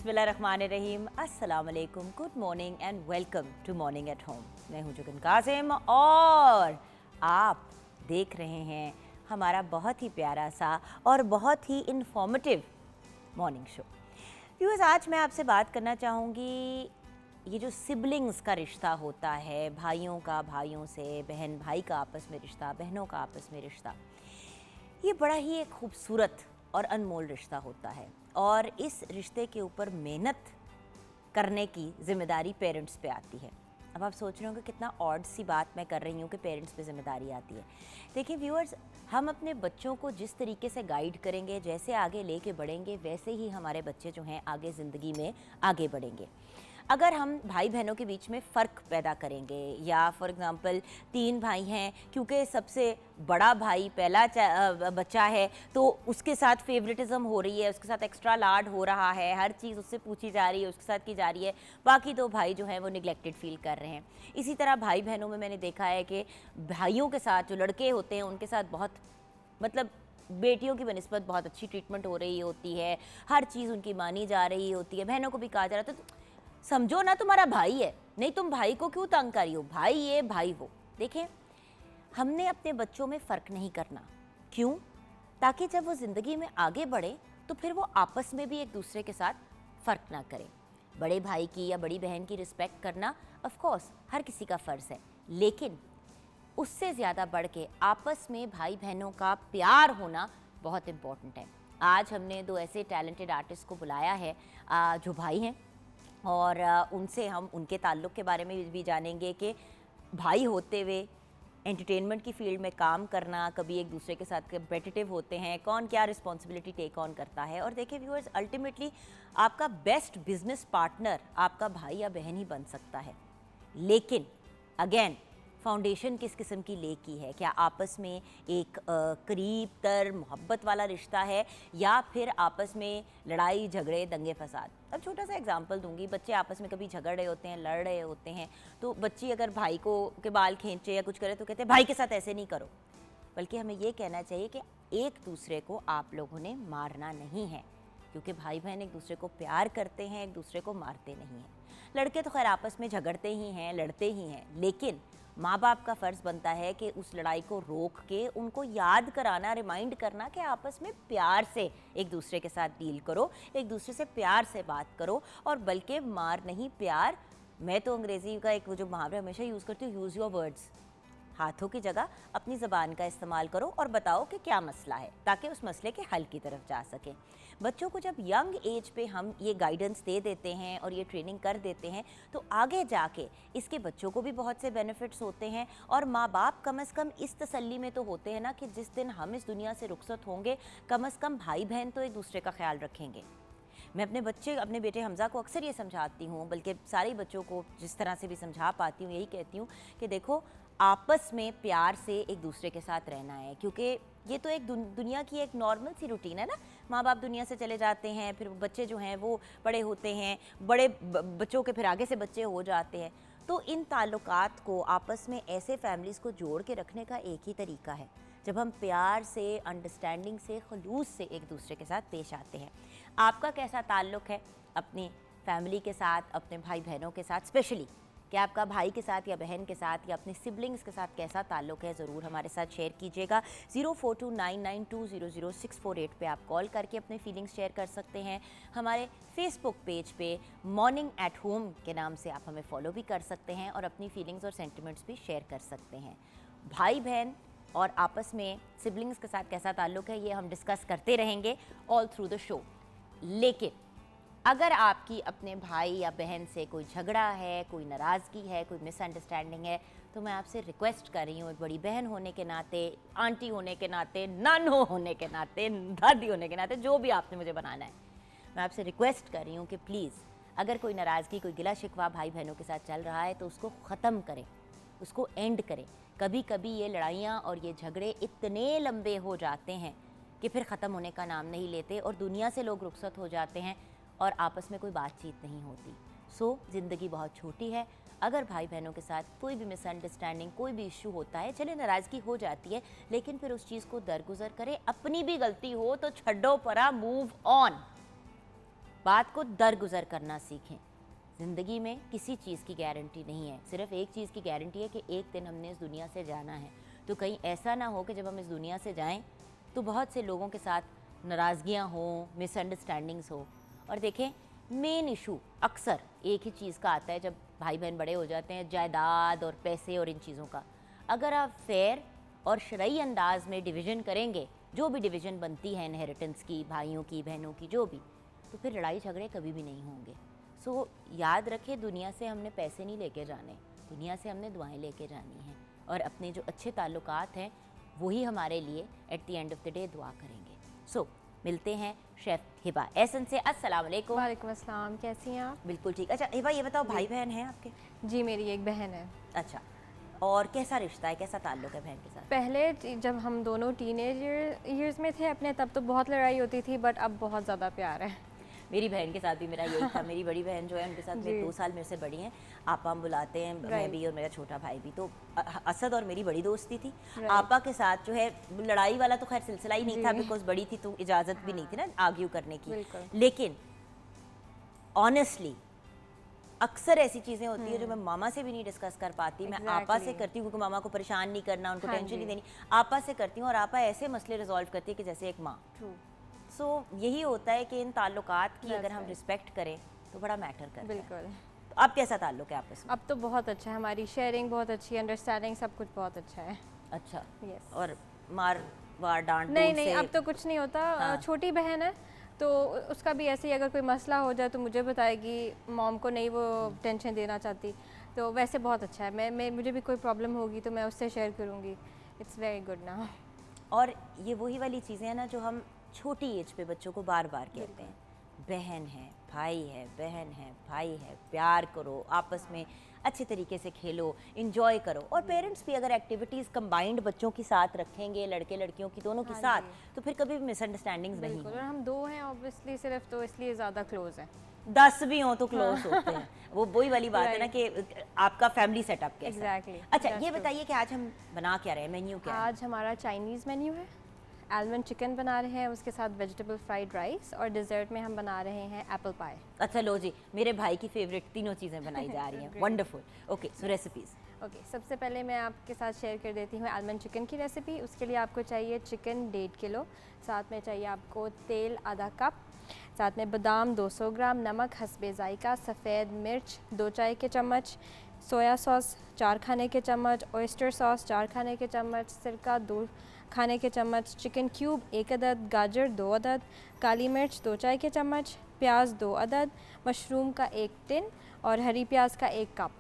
बिस्मिल्लाहिर्रहमानिर्रहीम, अस्सलाम वालेकुम, good morning and welcome to morning at home. मैं हूं जुगन कासिम और आप देख रहे हैं हमारा बहुत ही प्यारा सा और बहुत ही इंफॉर्मेटिव मॉर्निंग शो। व्यूअर्स, आज मैं आपसे बात करना चाहूँगी ये जो सिबलिंग्स का रिश्ता होता है, भाइयों का भाइयों से, बहन भाई का आपस में रिश्ता, बहनों का आपस में रिश्ता, ये बड़ा ही एक खूबसूरत और अनमोल रिश्ता होता है और इस रिश्ते के ऊपर मेहनत करने की जिम्मेदारी पेरेंट्स पे आती है। अब आप सोच रहे होंगे कितना ऑड सी बात मैं कर रही हूँ कि पेरेंट्स पे जिम्मेदारी आती है। देखिए व्यूअर्स, हम अपने बच्चों को जिस तरीके से गाइड करेंगे, जैसे आगे लेके बढ़ेंगे, वैसे ही हमारे बच्चे जो हैं आगे ज़िंदगी में आगे बढ़ेंगे। अगर हम भाई बहनों के बीच में फ़र्क पैदा करेंगे या फॉर एग्ज़ाम्पल 3 भाई हैं, क्योंकि सबसे बड़ा भाई पहला बच्चा है तो उसके साथ फेवरेटिज़म हो रही है, उसके साथ एक्स्ट्रा लाड हो रहा है, हर चीज़ उससे पूछी जा रही है, उसके साथ की जा रही है, बाकी 2 भाई जो हैं वो निगलेक्टेड फील कर रहे हैं। इसी तरह भाई बहनों में मैंने देखा है कि भाइयों के साथ जो लड़के होते हैं उनके साथ बहुत मतलब बेटियों की बनिस्बत बहुत अच्छी ट्रीटमेंट हो रही होती है, हर चीज़ उनकी मानी जा रही होती है, बहनों को भी कहा जा रहा है तो समझो ना तुम्हारा भाई है, नहीं तुम भाई को क्यों तंग कर रही हो, भाई ये भाई वो। देखें, हमने अपने बच्चों में फ़र्क नहीं करना। क्यों? ताकि जब वो ज़िंदगी में आगे बढ़े तो फिर वो आपस में भी एक दूसरे के साथ फ़र्क ना करें। बड़े भाई की या बड़ी बहन की रिस्पेक्ट करना ऑफ कोर्स हर किसी का फ़र्ज़ है, लेकिन उससे ज़्यादा बढ़ के आपस में भाई बहनों का प्यार होना बहुत इम्पॉर्टेंट है। आज हमने 2 ऐसे टैलेंटेड आर्टिस्ट को बुलाया है जो भाई हैं और उनसे हम उनके ताल्लुक़ के बारे में भी जानेंगे कि भाई होते हुए एंटरटेनमेंट की फील्ड में काम करना, कभी एक दूसरे के साथ कम्पिटिटिव होते हैं, कौन क्या रिस्पॉन्सिबिलिटी टेक ऑन करता है। और देखिए व्यूअर्स, अल्टीमेटली आपका बेस्ट बिजनेस पार्टनर आपका भाई या बहन ही बन सकता है, लेकिन अगेन फाउंडेशन किस किस्म की ले की है? क्या आपस में एक करीब तर मोहब्बत वाला रिश्ता है या फिर आपस में लड़ाई झगड़े दंगे फसाद? अब छोटा सा एग्जांपल दूंगी, बच्चे आपस में कभी झगड़ रहे होते हैं, लड़ रहे होते हैं, तो बच्ची अगर भाई को के बाल खींचे या कुछ करे तो कहते हैं भाई के साथ ऐसे नहीं करो, बल्कि हमें ये कहना चाहिए कि एक दूसरे को आप लोगों ने मारना नहीं है, क्योंकि भाई बहन एक दूसरे को प्यार करते हैं, एक दूसरे को मारते नहीं हैं। लड़के तो खैर आपस में झगड़ते ही हैं, लड़ते ही हैं, लेकिन माँ बाप का फ़र्ज़ बनता है कि उस लड़ाई को रोक के उनको याद कराना, रिमाइंड करना कि आपस में प्यार से एक दूसरे के साथ डील करो, एक दूसरे से प्यार से बात करो, और बल्कि मार नहीं प्यार। मैं तो अंग्रेज़ी का एक वो जो मुहावरा हमेशा यूज़ करती हूँ, यूज़ योर वर्ड्स। हाथों की जगह अपनी ज़बान का इस्तेमाल करो और बताओ कि क्या मसला है, ताकि उस मसले के हल की तरफ जा सकें। बच्चों को जब यंग एज पे हम ये गाइडेंस दे देते हैं और ये ट्रेनिंग कर देते हैं तो आगे जाके इसके बच्चों को भी बहुत से बेनिफिट्स होते हैं, और माँ बाप कम से कम इस तसल्ली में तो होते हैं ना कि जिस दिन हम इस दुनिया से रुखसत होंगे, कम से कम भाई बहन तो एक दूसरे का ख्याल रखेंगे। मैं अपने बेटे हमज़ा को अक्सर ये समझाती हूँ, बल्कि सारे बच्चों को जिस तरह से भी समझा पाती हूँ यही कहती हूँ कि देखो, आपस में प्यार से एक दूसरे के साथ रहना है, क्योंकि ये तो एक दुनिया की एक नॉर्मल सी रूटीन है ना। माँ बाप दुनिया से चले जाते हैं, फिर बच्चे जो हैं वो बड़े होते हैं, बड़े बच्चों के फिर आगे से बच्चे हो जाते हैं, तो इन ताल्लुकात को आपस में ऐसे फैमिलीज़ को जोड़ के रखने का एक ही तरीका है, जब हम प्यार से, अंडरस्टैंडिंग से, खलूस से एक दूसरे के साथ पेश आते हैं। आपका कैसा ताल्लुक़ है अपनी फैमिली के साथ, अपने भाई बहनों के साथ, स्पेशली कि आपका भाई के साथ या बहन के साथ या अपने सिबलिंग्स के साथ कैसा ताल्लुक़ है, ज़रूर हमारे साथ शेयर कीजिएगा। 042992000648 पे आप कॉल करके अपने फीलिंग्स शेयर कर सकते हैं। हमारे फेसबुक पेज पे मॉर्निंग एट होम के नाम से आप हमें फॉलो भी कर सकते हैं और अपनी फीलिंग्स और सेंटिमेंट्स भी शेयर कर सकते हैं। भाई बहन और आपस में सिबलिंग्स के साथ कैसा ताल्लुक़ है, ये हम डिस्कस करते रहेंगे ऑल थ्रू द शो। लेकिन अगर आपकी अपने भाई या बहन से कोई झगड़ा है, कोई नाराज़गी है, कोई मिसअंडरस्टैंडिंग है, तो मैं आपसे रिक्वेस्ट कर रही हूँ, एक बड़ी बहन होने के नाते, आंटी होने के नाते, नन होने के नाते, दादी होने के नाते, जो भी आपने मुझे बनाना है, मैं आपसे रिक्वेस्ट कर रही हूँ कि प्लीज़ अगर कोई नाराज़गी, कोई गिला शिकवा भाई बहनों के साथ चल रहा है तो उसको ख़त्म करें, उसको एंड करें। कभी कभी ये लड़ाइयाँ और ये झगड़े इतने लंबे हो जाते हैं कि फिर ख़त्म होने का नाम नहीं लेते और दुनिया से लोग रुखसत हो जाते हैं और आपस में कोई बातचीत नहीं होती। सो ज़िंदगी बहुत छोटी है। अगर भाई बहनों के साथ कोई भी मिसअंडरस्टैंडिंग, कोई भी इशू होता है, चले नाराज़गी हो जाती है, लेकिन फिर उस चीज़ को दरगुजर करें। अपनी भी गलती हो तो छड्डो परा, मूव ऑन। बात को दरगुजर करना सीखें। ज़िंदगी में किसी चीज़ की गारंटी नहीं है, सिर्फ एक चीज़ की गारंटी है कि एक दिन हमने इस दुनिया से जाना है। तो कहीं ऐसा ना हो कि जब हम इस दुनिया से जाएं तो बहुत से लोगों के साथ नाराज़गियाँ हों, मिसअंडरस्टैंडिंग्स हो। और देखें, मेन इशू अक्सर एक ही चीज़ का आता है जब भाई बहन बड़े हो जाते हैं, जायदाद और पैसे और इन चीज़ों का। अगर आप फेयर और शरई अंदाज में डिवीज़न करेंगे, जो भी डिवीज़न बनती है इनहेरिटेंस की, भाइयों की, बहनों की, जो भी, तो फिर लड़ाई झगड़े कभी भी नहीं होंगे। सो याद रखें, दुनिया से हमने पैसे नहीं लेके जाने, दुनिया से हमने दुआएं लेके जानी हैं। और अपने जो अच्छे ताल्लुकात हैं वही हमारे लिए at the end of the day दुआ करेंगे। सो मिलते हैं शेफ़ हिबा एहसन से। अस्सलाम वालेकुम। वालेकुम अस्सलाम, कैसी हैं आप? बिल्कुल ठीक। अच्छा हिबा, ये बताओ, भाई बहन हैं आपके? जी, मेरी एक बहन है। अच्छा, और कैसा रिश्ता है, कैसा ताल्लुक है बहन के साथ? पहले जब हम दोनों टीनेज ईयर्स में थे अपने, तब तो बहुत लड़ाई होती थी, बट अब बहुत ज़्यादा प्यार है। मेरी बहन के साथ भी मेरा यही था। मेरी बड़ी बहन जो है, उनके साथ में 2 साल मेरे से बड़ी हैं, आपा हम बुलाते हैं, मैं भी और मेरा छोटा भाई भी। तो असद और मेरी बड़ी दोस्ती थी। आपा के साथ जो है लड़ाई वाला तो खैर सिलसिला ही नहीं था, बिकॉज बड़ी थी तो इजाज़त भी नहीं थी ना आर्ग्यू करने की। लेकिन ऑनेस्टली अक्सर ऐसी चीज़ें होती है जो मैं मामा से भी नहीं डिस्कस कर पाती, मैं आपा से करती हूँ, क्योंकि मामा को परेशान नहीं करना, उनको टेंशन नहीं देनी। आपा से करती हूँ और आपा ऐसे मसले रिजॉल्व करती है कि जैसे एक माँ। सो यही होता है कि इन ताल्लुकात की अगर हम रिस्पेक्ट करें तो बड़ा मैटर करता है। बिल्कुल। तो अब कैसा ताल्लुक है आपस में? अब तो बहुत अच्छा है, हमारी शेयरिंग बहुत अच्छी है, अंडरस्टैंडिंग सब कुछ बहुत अच्छा है। अच्छा, यस। और मार वार डांट नहीं, अब तो कुछ नहीं होता। हाँ। छोटी बहन है तो उसका भी ऐसे ही, अगर कोई मसला हो जाए तो मुझे बताएगी, मॉम को नहीं वो टेंशन देना चाहती। तो वैसे बहुत अच्छा है। मैं मुझे भी कोई प्रॉब्लम होगी तो मैं उससे शेयर करूँगी। इट्स वेरी गुड ना। और ये वही वाली चीज़ें हैं ना जो हम छोटी एज पे बच्चों को बार बार कहते हैं, बहन है, भाई है, बहन है, भाई है, प्यार करो, आपस में अच्छे तरीके से खेलो, इंजॉय करो। और पेरेंट्स भी अगर एक्टिविटीज़ कंबाइंड बच्चों के साथ रखेंगे, लड़के लड़कियों की दोनों के साथ, तो फिर कभी भी मिसअंडरस्टैंडिंग्स नहीं बिल्कुल। और हम 2 हैं ऑब्वियसली सिर्फ, तो इसलिए ज़्यादा क्लोज हैं। 10 भी हों तो क्लोज होते हैं। वो वही वाली बात है ना कि आपका फैमिली सेटअप कैसा है। एग्जैक्टली। अच्छा, ये बताइए कि आज हम बना क्या रहे हैं, मेन्यू क्या है? आज हमारा चाइनीज़ मेन्यू है। आलमंड चिकन बना रहे हैं, उसके साथ वेजिटेबल फ्राइड राइस, और डिज़र्ट में हम बना रहे हैं एप्पल पाई। अच्छा लो जी, मेरे भाई की फेवरेट तीनों चीज़ें बनाई जा रही हैं। वंडरफुल। ओके, सो रेसिपीज़। ओके, सबसे पहले मैं आपके साथ शेयर कर देती हूँ आलमंड चिकन की रेसिपी। उसके लिए आपको चाहिए चिकन 1.5 किलो, साथ में चाहिए आपको तेल आधा कप, साथ में बादाम 200 ग्राम, नमक हस्बे ज़ायका, सफ़ेद मिर्च 2 चाय के चम्मच, सोया सॉस 4 खाने के चम्मच, ऑयस्टर सॉस 4 खाने के चम्मच, सिरका 2 खाने के चम्मच, चिकन क्यूब 1 अदद, गाजर 2 अदद, काली मिर्च 2 चाय के चम्मच, प्याज 2 अदद, मशरूम का 1 टिन और हरी प्याज का 1 कप।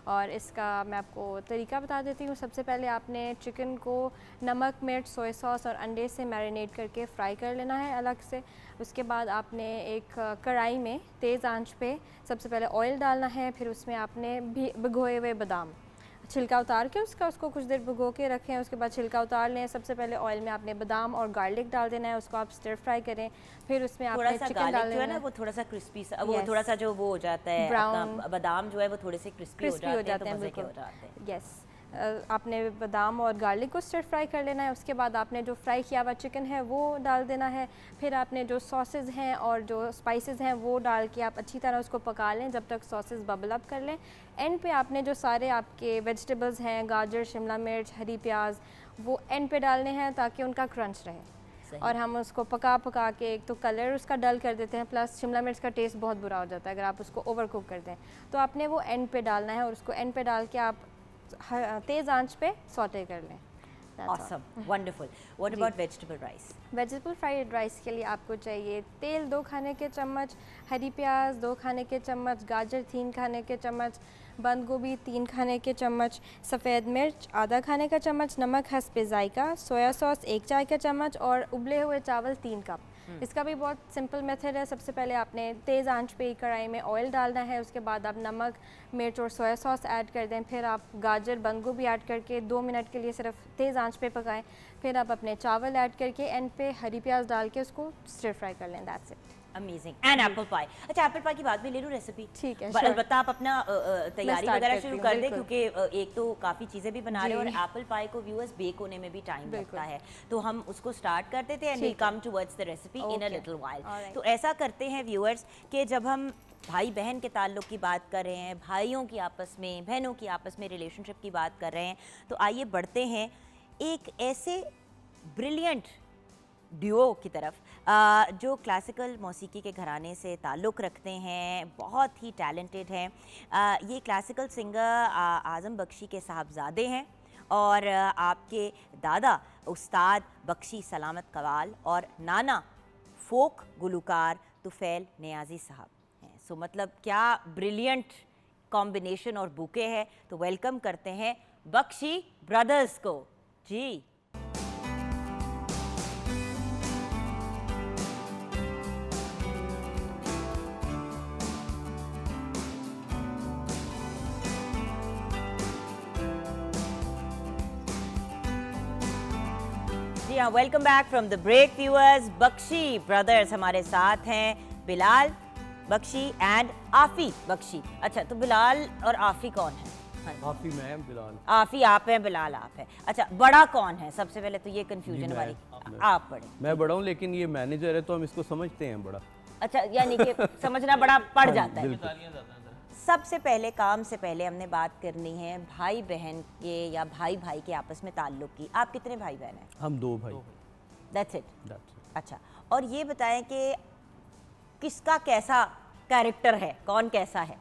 और इसका मैं आपको तरीका बता देती हूँ। सबसे पहले आपने चिकन को नमक, मिर्च, सोया सॉस और अंडे से मैरिनेट करके फ्राई कर लेना है अलग से। उसके बाद आपने एक कढ़ाई में तेज़ आंच पे सबसे पहले ऑयल डालना है, फिर उसमें आपने भिगोए हुए बादाम छिलका उतार के उसको कुछ देर भिगो के रखें। उसके बाद छिलका उतार लें। सबसे पहले ऑयल में आपने बादाम और गार्लिक डाल देना है, उसको आप स्टर फ्राई करें। फिर उसमें आपने चिकन डाल देना है, वो थोड़ा सा क्रिस्पी सा, वो थोड़ा सा जो वो हो जाता है ब्राउन, बादाम जो है वो थोड़े से क्रिस्पी हो जाते हैं, बिल्कुल। हैं। यस, आपने बादाम और गार्लिक को स्टर फ्राई कर लेना है। उसके बाद आपने जो फ्राई किया हुआ चिकन है वो डाल देना है। फिर आपने जो सॉसेज हैं और जो स्पाइसेस हैं वो डाल के आप अच्छी तरह उसको पका लें जब तक सॉसेज बबल अप कर लें। एंड पे आपने जो सारे आपके वेजिटेबल्स हैं, गाजर, शिमला मिर्च, हरी प्याज, वो एंड पे डालने हैं ताकि उनका क्रंच रहे। और हम उसको पका के एक तो कलर उसका डल कर देते हैं, प्लस शिमला मिर्च का टेस्ट बहुत बुरा हो जाता है अगर आप उसको ओवर कुक कर दें। तो आपने वो एंड पे डालना है और उसको एंड पे डाल के आप तेज़ आंच पे सॉटे कर लें। Awesome, wonderful. What about vegetable rice? Vegetable fried rice के लिए आपको चाहिए तेल 2 खाने के चम्मच, हरी प्याज 2 खाने के चम्मच, गाजर 3 खाने के चम्मच, बंद गोभी 3 खाने के चम्मच, सफ़ेद मिर्च आधा खाने का चम्मच, नमक हस्बे ज़ायका, सोया सॉस 1 चाय का चम्मच और उबले हुए चावल 3 कप। इसका भी बहुत सिंपल मेथड है। सबसे पहले आपने तेज़ आंच पे कढ़ाई में ऑयल डालना है। उसके बाद आप नमक, मिर्च और सोया सॉस ऐड कर दें। फिर आप गाजर, बंद गोभी ऐड करके 2 मिनट के लिए सिर्फ तेज़ आंच पे पकाएं। फिर आप अपने चावल ऐड करके एंड पे हरी प्याज डाल के उसको स्टर फ्राई कर लें। That's it. Amazing and apple pie. अच्छा एप्पल पाई की बात भी ले लूँ रेसिपी? ठीक है, अलबत्ता आप अपना तैयारी start वगैरह करती शुरू हूँ, कर दें, बिल्कुल। क्योंकि एक तो काफ़ी चीज़ें भी बना रहे हो और जी। एप्पल पाई को व्यूअर्स बेक होने में भी टाइम बिल्कुल। लगता है, तो हम उसको स्टार्ट कर देते हैं एंड विल ठीक है। Come towards the recipe in a Okay. Little while. Alright. तो ऐसा करते हैं व्यूअर्स कि जब हम भाई बहन के ताल्लुक की बात कर रहे हैं, भाइयों की आपस में, बहनों की आपस में रिलेशनशिप की बात कर रहे हैं, तो आइए बढ़ते हैं एक ऐसे ब्रिलियंट ड्यूओ की तरफ जो क्लासिकल मौसीकी के घराने से ताल्लुक़ रखते हैं, बहुत ही टैलेंटेड हैं। ये क्लासिकल सिंगर आज़म बख्शी के साहबजादे हैं और आपके दादा उस्ताद बख्शी सलामत कवाल और नाना फोक गुलूकार तुफैल नियाज़ी साहब हैं। सो मतलब क्या ब्रिलियंट कॉम्बिनेशन और बुके है। तो वेलकम करते हैं बख्शी ब्रदर्स को जी। जी हाँ, welcome back from the break viewers. Bakhshi brothers हमारे साथ हैं, बिलाल बख्शी एंड आफी बख्शी। अच्छा, तो बिलाल और आफी कौन है? हाँ, आफी मैं, बिलाल आफी आप हैं, बिलाल आप हैं। अच्छा, बड़ा कौन है? सबसे पहले तो ये कंफ्यूजन जी, हमारी। मैं। आप बड़े? मैं बड़ा हूँ, लेकिन ये मैनेजर है तो हम इसको समझते हैं बड़ा। अच्छा, यानी कि समझना बड़ा पड़ जाता है। बिल्कुल। सबसे पहले काम से पहले हमने बात करनी है भाई बहन के या भाई भाई के आपस में ताल्लुक की। आप कितने भाई बहन हैं? हम दो भाई। That's it. That's it. अच्छा, और ये बताएं कि किसका कैसा कैरेक्टर है, कौन कैसा है?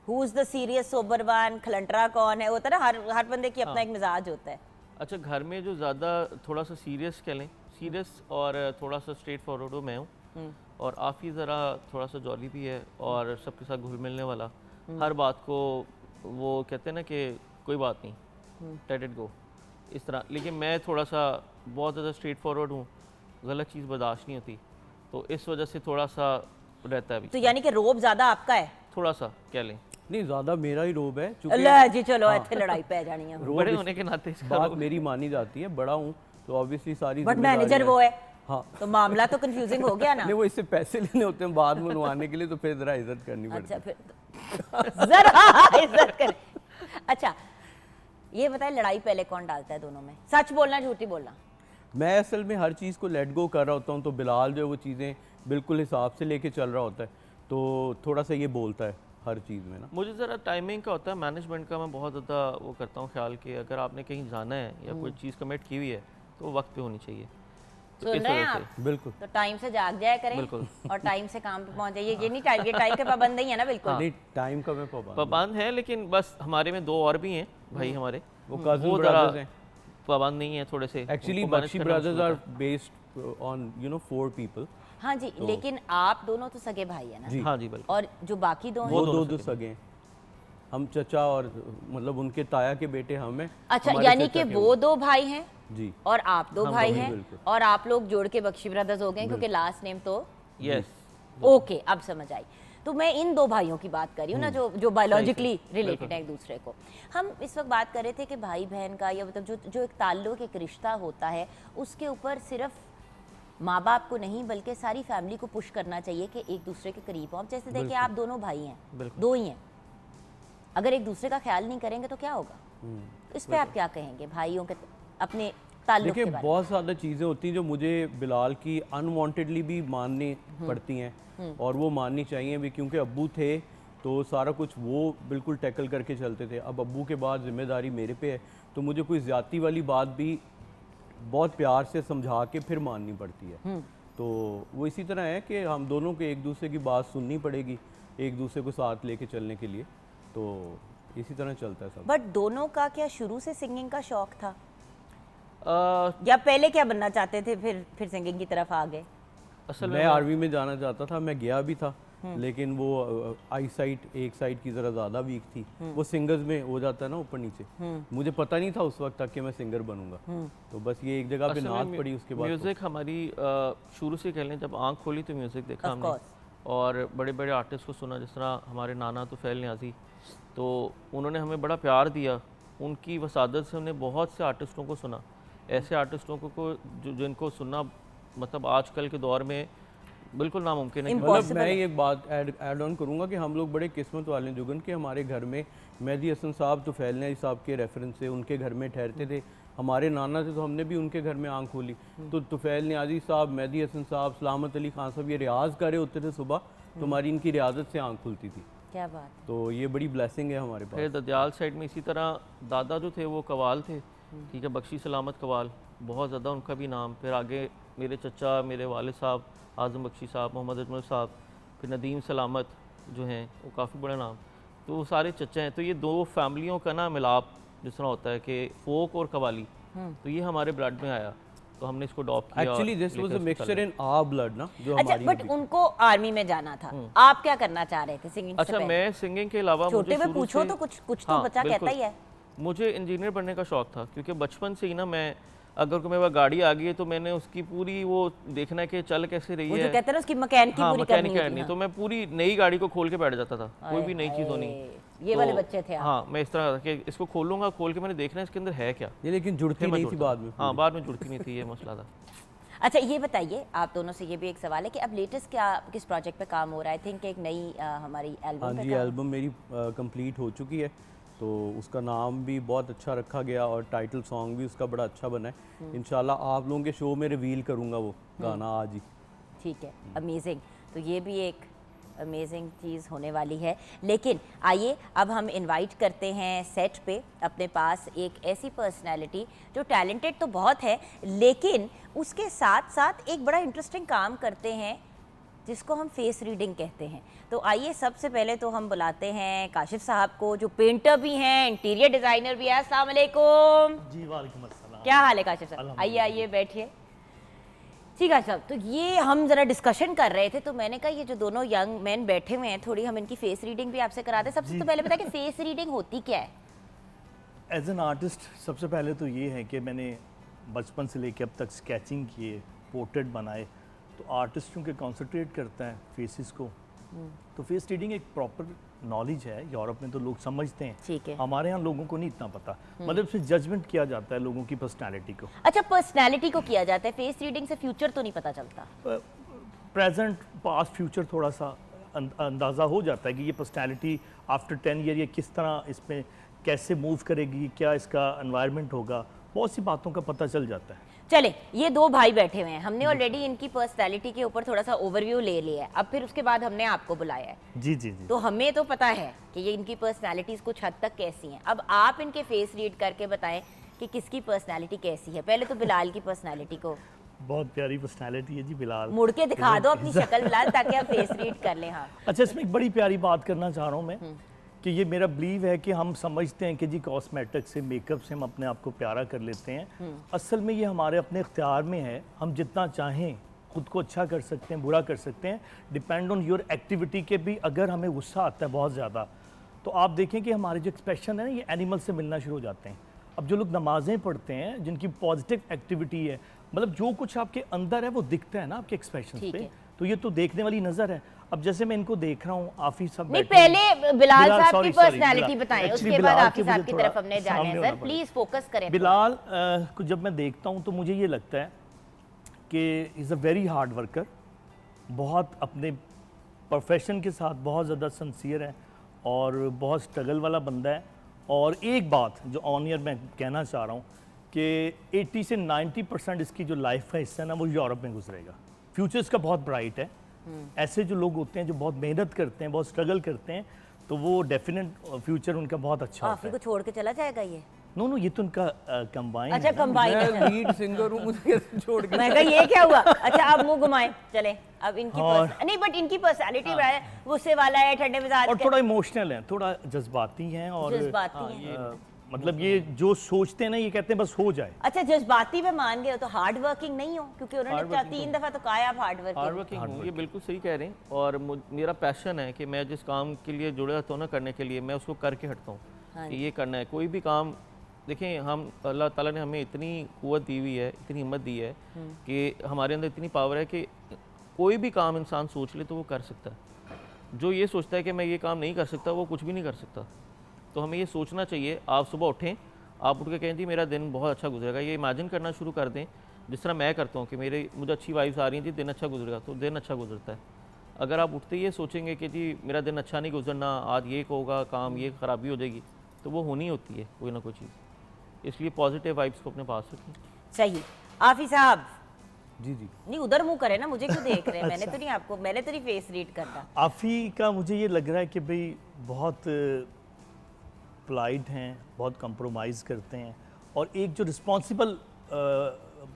Who is the serious sober one, खलंटरा कौन है? होता है ना, हर बंदे की अपना एक मिजाज होता है। अच्छा, घर में जो ज़्यादा थोड़ा सा सीरियस कह लें, सीरियस और थोड़ा सा स्ट्रेट फॉरवर्ड हो मैं हूँ, और आफी ज़रा थोड़ा सा जॉली भी है और सबके साथ घुल मिलने वाला। हर बात को वो कहते हैं ना कि कोई बात नहीं, लेट इट गो, इस तरह। लेकिन मैं थोड़ा सा बहुत ज़्यादा स्ट्रेट फॉरवर्ड हूँ, गलत चीज़ बर्दाश्त नहीं होती, तो इस वजह से थोड़ा सा रहता है अभी। तो यानी कि रोब ज्यादा आपका है? थोड़ा सा कह लें, नहीं, ज्यादा मेरा ही रोब है, चूंकि अल्लाह जी, चलो इतने लड़ाई पे जानी है। रोब बड़े इस होने के नाते इसका बात मेरी मानी जाती है, बड़ा हूँ तो ऑब्वियसली सारी बट जिम्मेदारियां- मैनेजर वो है, हाँ। तो मामला तो कंफ्यूजिंग हो गया ना। नहीं, वो इससे पैसे लेने होते हैं बाद में मनवाने के लिए, तो फिर जरा इज्जत करनी पड़ती अच्छा, है। फिर जरा इज्जत कर। अच्छा, ये बताए लड़ाई पहले कौन डालता है दोनों में? सच बोलना, झूठी बोलना? मैं असल में हर चीज़ को लेट गो कर रहा होता हूँ, तो बिलाल जो है वो चीज़ें बिल्कुल हिसाब से लेके चल रहा होता है, तो थोड़ा सा ये बोलता है हर चीज़ में ना। मुझे ज़रा टाइमिंग का होता है, मैनेजमेंट का मैं बहुत ज़्यादा वो करता हूँ ख्याल कि अगर आपने कहीं जाना है या कोई चीज़ कमिट की हुई है तो वो वक्त पे होनी चाहिए। तो सुन इस रहे हैं वजह आप? से बिल्कुल। तो टाइम से जाग जाया करें बिल्कुल। और टाइम से काम पे पहुंच जाइए। ये नहीं टाइम, ये टाइम के पाबंद नहीं है ना? बिल्कुल। नहीं, टाइम का मैं पाबंद हूँ। पाबंद है, लेकिन बस हमारे में दो और भी हैं भाई हमारे, वो कज़न वो ज़रा ब्रदर्स हैं। पाबंद नहीं है थोड़े से। एक्चुअली उनको manage बख्शी करना ब्रदर्स मुश्किल आर होता बेस्ड ऑन 4 पीपल। हाँ जी, लेकिन आप दोनों तो सगे भाई है ना? जी। है। हाँ जी, बिल्कुल। और जो बाकी दो हैं? वो दोनों दो सगे हैं। हम चचा और मतलब उनके ताया के बेटे हम हैं। अच्छा, हमारे यानी चचा कि के वो दो भाई हैं जी। और आप दो हम भाई दो, हैं, बिल्कुल। और आप लोग जोड़ के बख्शी ब्रदर्स हो गए क्योंकि लास्ट नेम तो यस, ओके, अब समझ आई। तो मैं इन दो भाइयों की बात कर रही हूँ ना, जो बायोलॉजिकली रिलेटेड बिल्कुल। है एक दूसरे को। हम इस वक्त बात कर रहे थे कि भाई बहन का या मतलब जो एक ताल्लुक, एक रिश्ता होता है, उसके ऊपर सिर्फ माँ बाप को नहीं बल्कि सारी फैमिली को पुश करना चाहिए कि एक दूसरे के करीब हो। अब जैसे देखिए, आप दोनों भाई हैं, बिल्कुल। दो ही हैं, अगर एक दूसरे का ख्याल नहीं करेंगे तो क्या होगा? तो इस पे आप क्या कहेंगे भाइयों के अपने ताल्लुक देखिए, के बारे में? बहुत ज़्यादा चीज़ें होती हैं जो मुझे बिलाल की अनवांटेडली भी माननी पड़ती हैं, और वो माननी चाहिए भी, क्योंकि अब्बू थे तो सारा कुछ वो बिल्कुल टैकल करके चलते थे। अब अब्बू के बाद जिम्मेदारी मेरे पे है, तो मुझे कोई ज़्यादती वाली बात भी बहुत प्यार से समझा के फिर माननी पड़ती है। तो वो इसी तरह है कि हम दोनों को एक दूसरे की बात सुननी पड़ेगी, एक दूसरे को साथ लेके चलने के लिए। तो इसी तरह चलता है सब। बट दोनों का क्या शुरू से सिंगिंग का शौक था, अ, या पहले क्या बनना चाहते थे फिर सिंगिंग की तरफ आ गए? असल मैं में आर्मी में जाना चाहता था, मैं गया भी था, लेकिन वो आई साइट एक साइड की ज़रा ज़्यादा वीक थी। वो सिंगर्स में हो जाता है ना ऊपर नीचे। मुझे पता नहीं था उस वक्त तक कि मैं सिंगर बनूंगा, तो बस ये एक जगह पे असल नात में पड़ी। उसके बाद म्यूज़िक हमारी शुरू से कह लें, जब आँख खोली तो म्यूज़िक देखा Of हमने, course. और बड़े बड़े आर्टिस्ट को सुना, जिस तरह हमारे नाना तुफैल नियाज़ी, तो उन्होंने हमें बड़ा प्यार दिया। उनकी वसादत से हमने बहुत से आर्टिस्टों को सुना, ऐसे आर्टिस्टों को जिनको सुनना मतलब आजकल के दौर में बिल्कुल नामुमकिन है कि Impossible मतलब मैं है। एक बात ऐड ऑन करूंगा कि हम लोग बड़े किस्मत वाले हैं जुगन के हमारे घर में मेहदी हसन साहब तुफैल न्याजी साहब के रेफरेंस से उनके घर में ठहरते थे। हमारे नाना थे तो हमने भी उनके घर में आंख खोली। तो तुफैल न्याजी साहब, मेहदी हसन साहब, सलामत अली खान साहब ये रियाज कर रहे होते थे सुबह, तो हमारी इनकी रियाजत से आंख खुलती थी। क्या बात है। तो ये बड़ी ब्लेसिंग है हमारे फिर पास। ददयाल साइड में इसी तरह दादा जो थे वो कवाल थे, ठीक है, बख्शी सलामत कवाल, बहुत ज़्यादा उनका भी नाम। फिर आगे मेरे चचा, मेरे वालिद साहब आज़म बख्शी साहब, मोहम्मद अजमल साहब, फिर नदीम सलामत जो हैं वो काफ़ी बड़ा नाम। तो वो सारे चचा हैं। तो ये दो फैमिलियों का ना मिलाप जिस तरह होता है कि फोक और कवाली, तो ये हमारे ब्लड में आया, तो हमने इसको अडॉप्ट किया। एक्चुअली दिस वाज अ लेकर मिक्सचर इन आवर ब्लड ना, जो अच्छा, हमारी बट नबी- उनको आर्मी में जाना था, आप क्या करना चाह रहे थे सिंगिंग से अच्छा, पहले? मैं सिंगिंग के अलावा छोटे मुझे में शुरू पूछो से- तो कुछ तो हाँ, बच्चा कहता बिल्कुल। ही है। मुझे इंजीनियर बनने का शौक था, क्योंकि बचपन से ही ना मैं, अगर कोई मेरे पास गाड़ी आ गई है तो मैंने उसकी पूरी वो देखना है कि चल कैसे रही वो जो है। कहते हैं ना उसकी मैकेनिक की हाँ, पूरी करनी मैकेनिक होती करनी, है। तो मैं पूरी नई गाड़ी को खोल के बैठ जाता था, कोई भी नई चीज़ होनी। ये वाले तो बच्चे थे आप। हाँ, मैं इस तरह कि इसको खोलूंगा, खोल के मैंने देखना है इसके अंदर है क्या। ये लेकिन जुड़ती फिर मैं नहीं थी जुड़ता बाद था। में। हाँ, बाद में जुड़ती नहीं थी, ये मसला था। अच्छा, ये बताइए आप दोनों से ये भी एक सवाल है कि अब लेटेस्ट क्या किस प्रोजेक्ट पे काम हो रहा है? आई थिंक एक नई हमारी एल्बम हाँ पे जी, काम- एल्बम मेरी कंप्लीट हो चुकी है, तो उसका नाम भी बहुत अच्छा रखा गया और टाइटल सॉन्ग भी उसका बड़ा अच्छा बना है। इंशाल्लाह आप लोगों के शो में रिवील करूँगा वो गाना आज ही। ठीक है, अमेजिंग। तो ये भी एक अमेजिंग चीज़ होने वाली है। लेकिन आइए अब हम इनवाइट करते हैं सेट पे अपने पास एक ऐसी पर्सनालिटी जो टैलेंटेड तो बहुत है, लेकिन उसके साथ साथ एक बड़ा इंटरेस्टिंग काम करते हैं जिसको हम फेस रीडिंग कहते हैं। तो आइए सबसे पहले तो हम बुलाते हैं काशिफ साहब को, जो पेंटर भी हैं, इंटीरियर डिज़ाइनर भी है। अस्सलाम वालेकुम। जी वालेकुम अस्सलाम। क्या हाल है काशिफ साहब? आइए आइए बैठिए। ठीक है साहब, तो ये हम ज़रा डिस्कशन कर रहे थे, तो मैंने कहा ये जो दोनों यंग मैन बैठे हुए हैं, थोड़ी हम इनकी फेस रीडिंग भी आपसे करा दें। सबसे तो पहले बताया कि फेस रीडिंग होती क्या है? एज एन आर्टिस्ट सबसे पहले तो ये है कि मैंने बचपन से लेके अब तक स्केचिंग किए, पोर्ट्रेट बनाए, तो आर्टिस्ट चूँकि कॉन्सेंट्रेट करता है फेसिस को, तो फेस रीडिंग एक प्रॉपर नॉलेज है। यूरोप में तो लोग समझते हैं, ठीक है। हमारे यहाँ लोगों को नहीं इतना पता। मतलब उसमें जजमेंट किया जाता है लोगों की पर्सनैलिटी को। अच्छा, पर्सनैलिटी को किया जाता है, फेस रीडिंग से फ्यूचर तो नहीं पता चलता। प्रेजेंट, पास्ट, फ्यूचर थोड़ा सा अंदाज़ा हो जाता है कि ये पर्सनैलिटी आफ्टर 10 ईयर ये किस तरह इसमें कैसे मूव करेगी, क्या इसका एनवायरनमेंट होगा, बहुत सी बातों का पता चल जाता है। चले, ये दो भाई बैठे हुए हैं, हमने ऑलरेडी इनकी पर्सनैलिटी के ऊपर थोड़ा सा ओवरव्यू ले लिया है। अब फिर उसके बाद हमने आपको बुलाया है, जी जी जी। तो हमें तो पता है कि ये इनकी पर्सनैलिटीज़ कुछ हद तक कैसी हैं। अब आप इनके फेस रीड करके बताएं कि किसकी पर्सनैलिटी कैसी है। पहले तो बिलाल की पर्सनैलिटी को बहुत प्यारी पर्सनैलिटी है जी बिलाल। मुड़ के दिखा दो अपनी शक्ल बिलाल, ताकि आप फेस रीड कर लें। हाँ, अच्छा, इसमें एक बड़ी प्यारी बात करना चाह रहा हूँ मैं कि ये मेरा बिलीव है कि हम समझते हैं कि जी कॉस्मेटिक से, मेकअप से हम अपने आप को प्यारा कर लेते हैं। असल में ये हमारे अपने इख्तियार में है, हम जितना चाहें खुद को अच्छा कर सकते हैं, बुरा कर सकते हैं, डिपेंड ऑन योर एक्टिविटी के भी। अगर हमें गुस्सा आता है बहुत ज़्यादा, तो आप देखें कि हमारे जो एक्सप्रेशन है ना, ये एनिमल से मिलना शुरू हो जाते हैं। अब जो लोग नमाज़ें पढ़ते हैं, जिनकी पॉजिटिव एक्टिविटी है, मतलब जो कुछ आपके अंदर है वो दिखता है ना आपके एक्सप्रेशन ठीक पे, है। तो ये तो देखने वाली नज़र है। अब जैसे मैं इनको देख रहा हूँ, आफी सब नहीं, बैठे हैं। पहले बिलाल साहब की sorry, पर्सनैलिटी बिलाल। बताएं, Actually, उसके बाद बिलाल आफी की साहब मुझे की थोड़ा तरफ हमने जाना सामने है। होना सर पड़ेगा। प्लीज फोकस करें। बिलाल को जब मैं देखता हूँ तो मुझे ये लगता है कि is a very hard worker, बहुत अपने प्रोफेशन के साथ बहुत ज़्यादा सिंसियर है और बहुत स्ट्रगल वाला बंदा है। और एक बात जो ऑन ईयर मैं कहना चाह रहा हूँ कि 80 से 90% इसकी जो लाइफ है इससे ना, वो यूरोप में गुजरेगा। फ्यूचर इसका बहुत ब्राइट है। ऐसे जो लोग होते हैं जो बहुत मेहनत करते हैं, बहुत स्ट्रगल करते हैं, तो वो डेफिनेट फ्यूचर उनका बहुत अच्छा होता आफी है। को छोड़ के चला जाएगा ये? नो ये तो उनका कंबाइन अच्छा, कंबाइन मैं है। लीड सिंगर हूँ, मुझे छोड़ के मैं कहा ये क्या हुआ? अच्छा, आप मुंह घुमाएं। चले, अब इनकी और- नहीं, बट इनकी पर्सनैलिटी बड़ा है, गुस्से वाला है, ठंडे मिजाज और का- थोड़ा इमोशनल है, थोड़ा जज्बाती हैं और जज्बाती हैं। मतलब ये जो सोचते हैं ना, ये कहते हैं बस हो जाए। अच्छा, जज्बाती में मान गए हो तो हार्ड वर्किंग नहीं हो? क्योंकि उन्होंने Hard working 3 दफा तो कहा है आप हार्ड हार्ड वर्किंग। वर्किंग हूँ, ये बिल्कुल सही कह रहे हैं। और मेरा पैशन है कि मैं जिस काम के लिए जुड़े रहता हूँ ना करने के लिए, मैं उसको करके हटता हाँ हूँ कि ये करना है। कोई भी काम देखें, हम अल्लाह ताला ने हमें इतनी कुव्वत दी हुई है, इतनी हिम्मत दी है कि हमारे अंदर इतनी पावर है कि कोई भी काम इंसान सोच ले तो वो कर सकता है। जो ये सोचता है कि मैं ये काम नहीं कर सकता, वो कुछ भी नहीं कर सकता। तो हमें ये सोचना चाहिए। आप सुबह उठें, आप उठ के कहें जी मेरा दिन बहुत अच्छा गुजरेगा, ये इमेजिन करना शुरू कर दें। जिस तरह मैं करता हूँ कि मुझे अच्छी वाइब्स आ रही हैं जी, दिन अच्छा गुजरेगा, तो दिन अच्छा गुजरता है। अगर आप उठते ये सोचेंगे कि जी मेरा दिन अच्छा नहीं गुजरना, आज ये होगा काम, ये खराबी हो जाएगी, तो वो होनी होती है कोई ना कोई चीज़। इसलिए पॉजिटिव वाइब्स को अपने पास रखें। सही। आफी साहब, जी जी। नहीं उधर मुंह करे ना, मुझे क्यों देख रहे हैं? मैंने तो नहीं आपको, मैंने तो नहीं फेस रीड करता। आफ़ी का मुझे ये लग रहा है कि भाई बहुत पोलाइट हैं, बहुत कंप्रोमाइज़ करते हैं, और एक जो रिस्पॉन्सिबल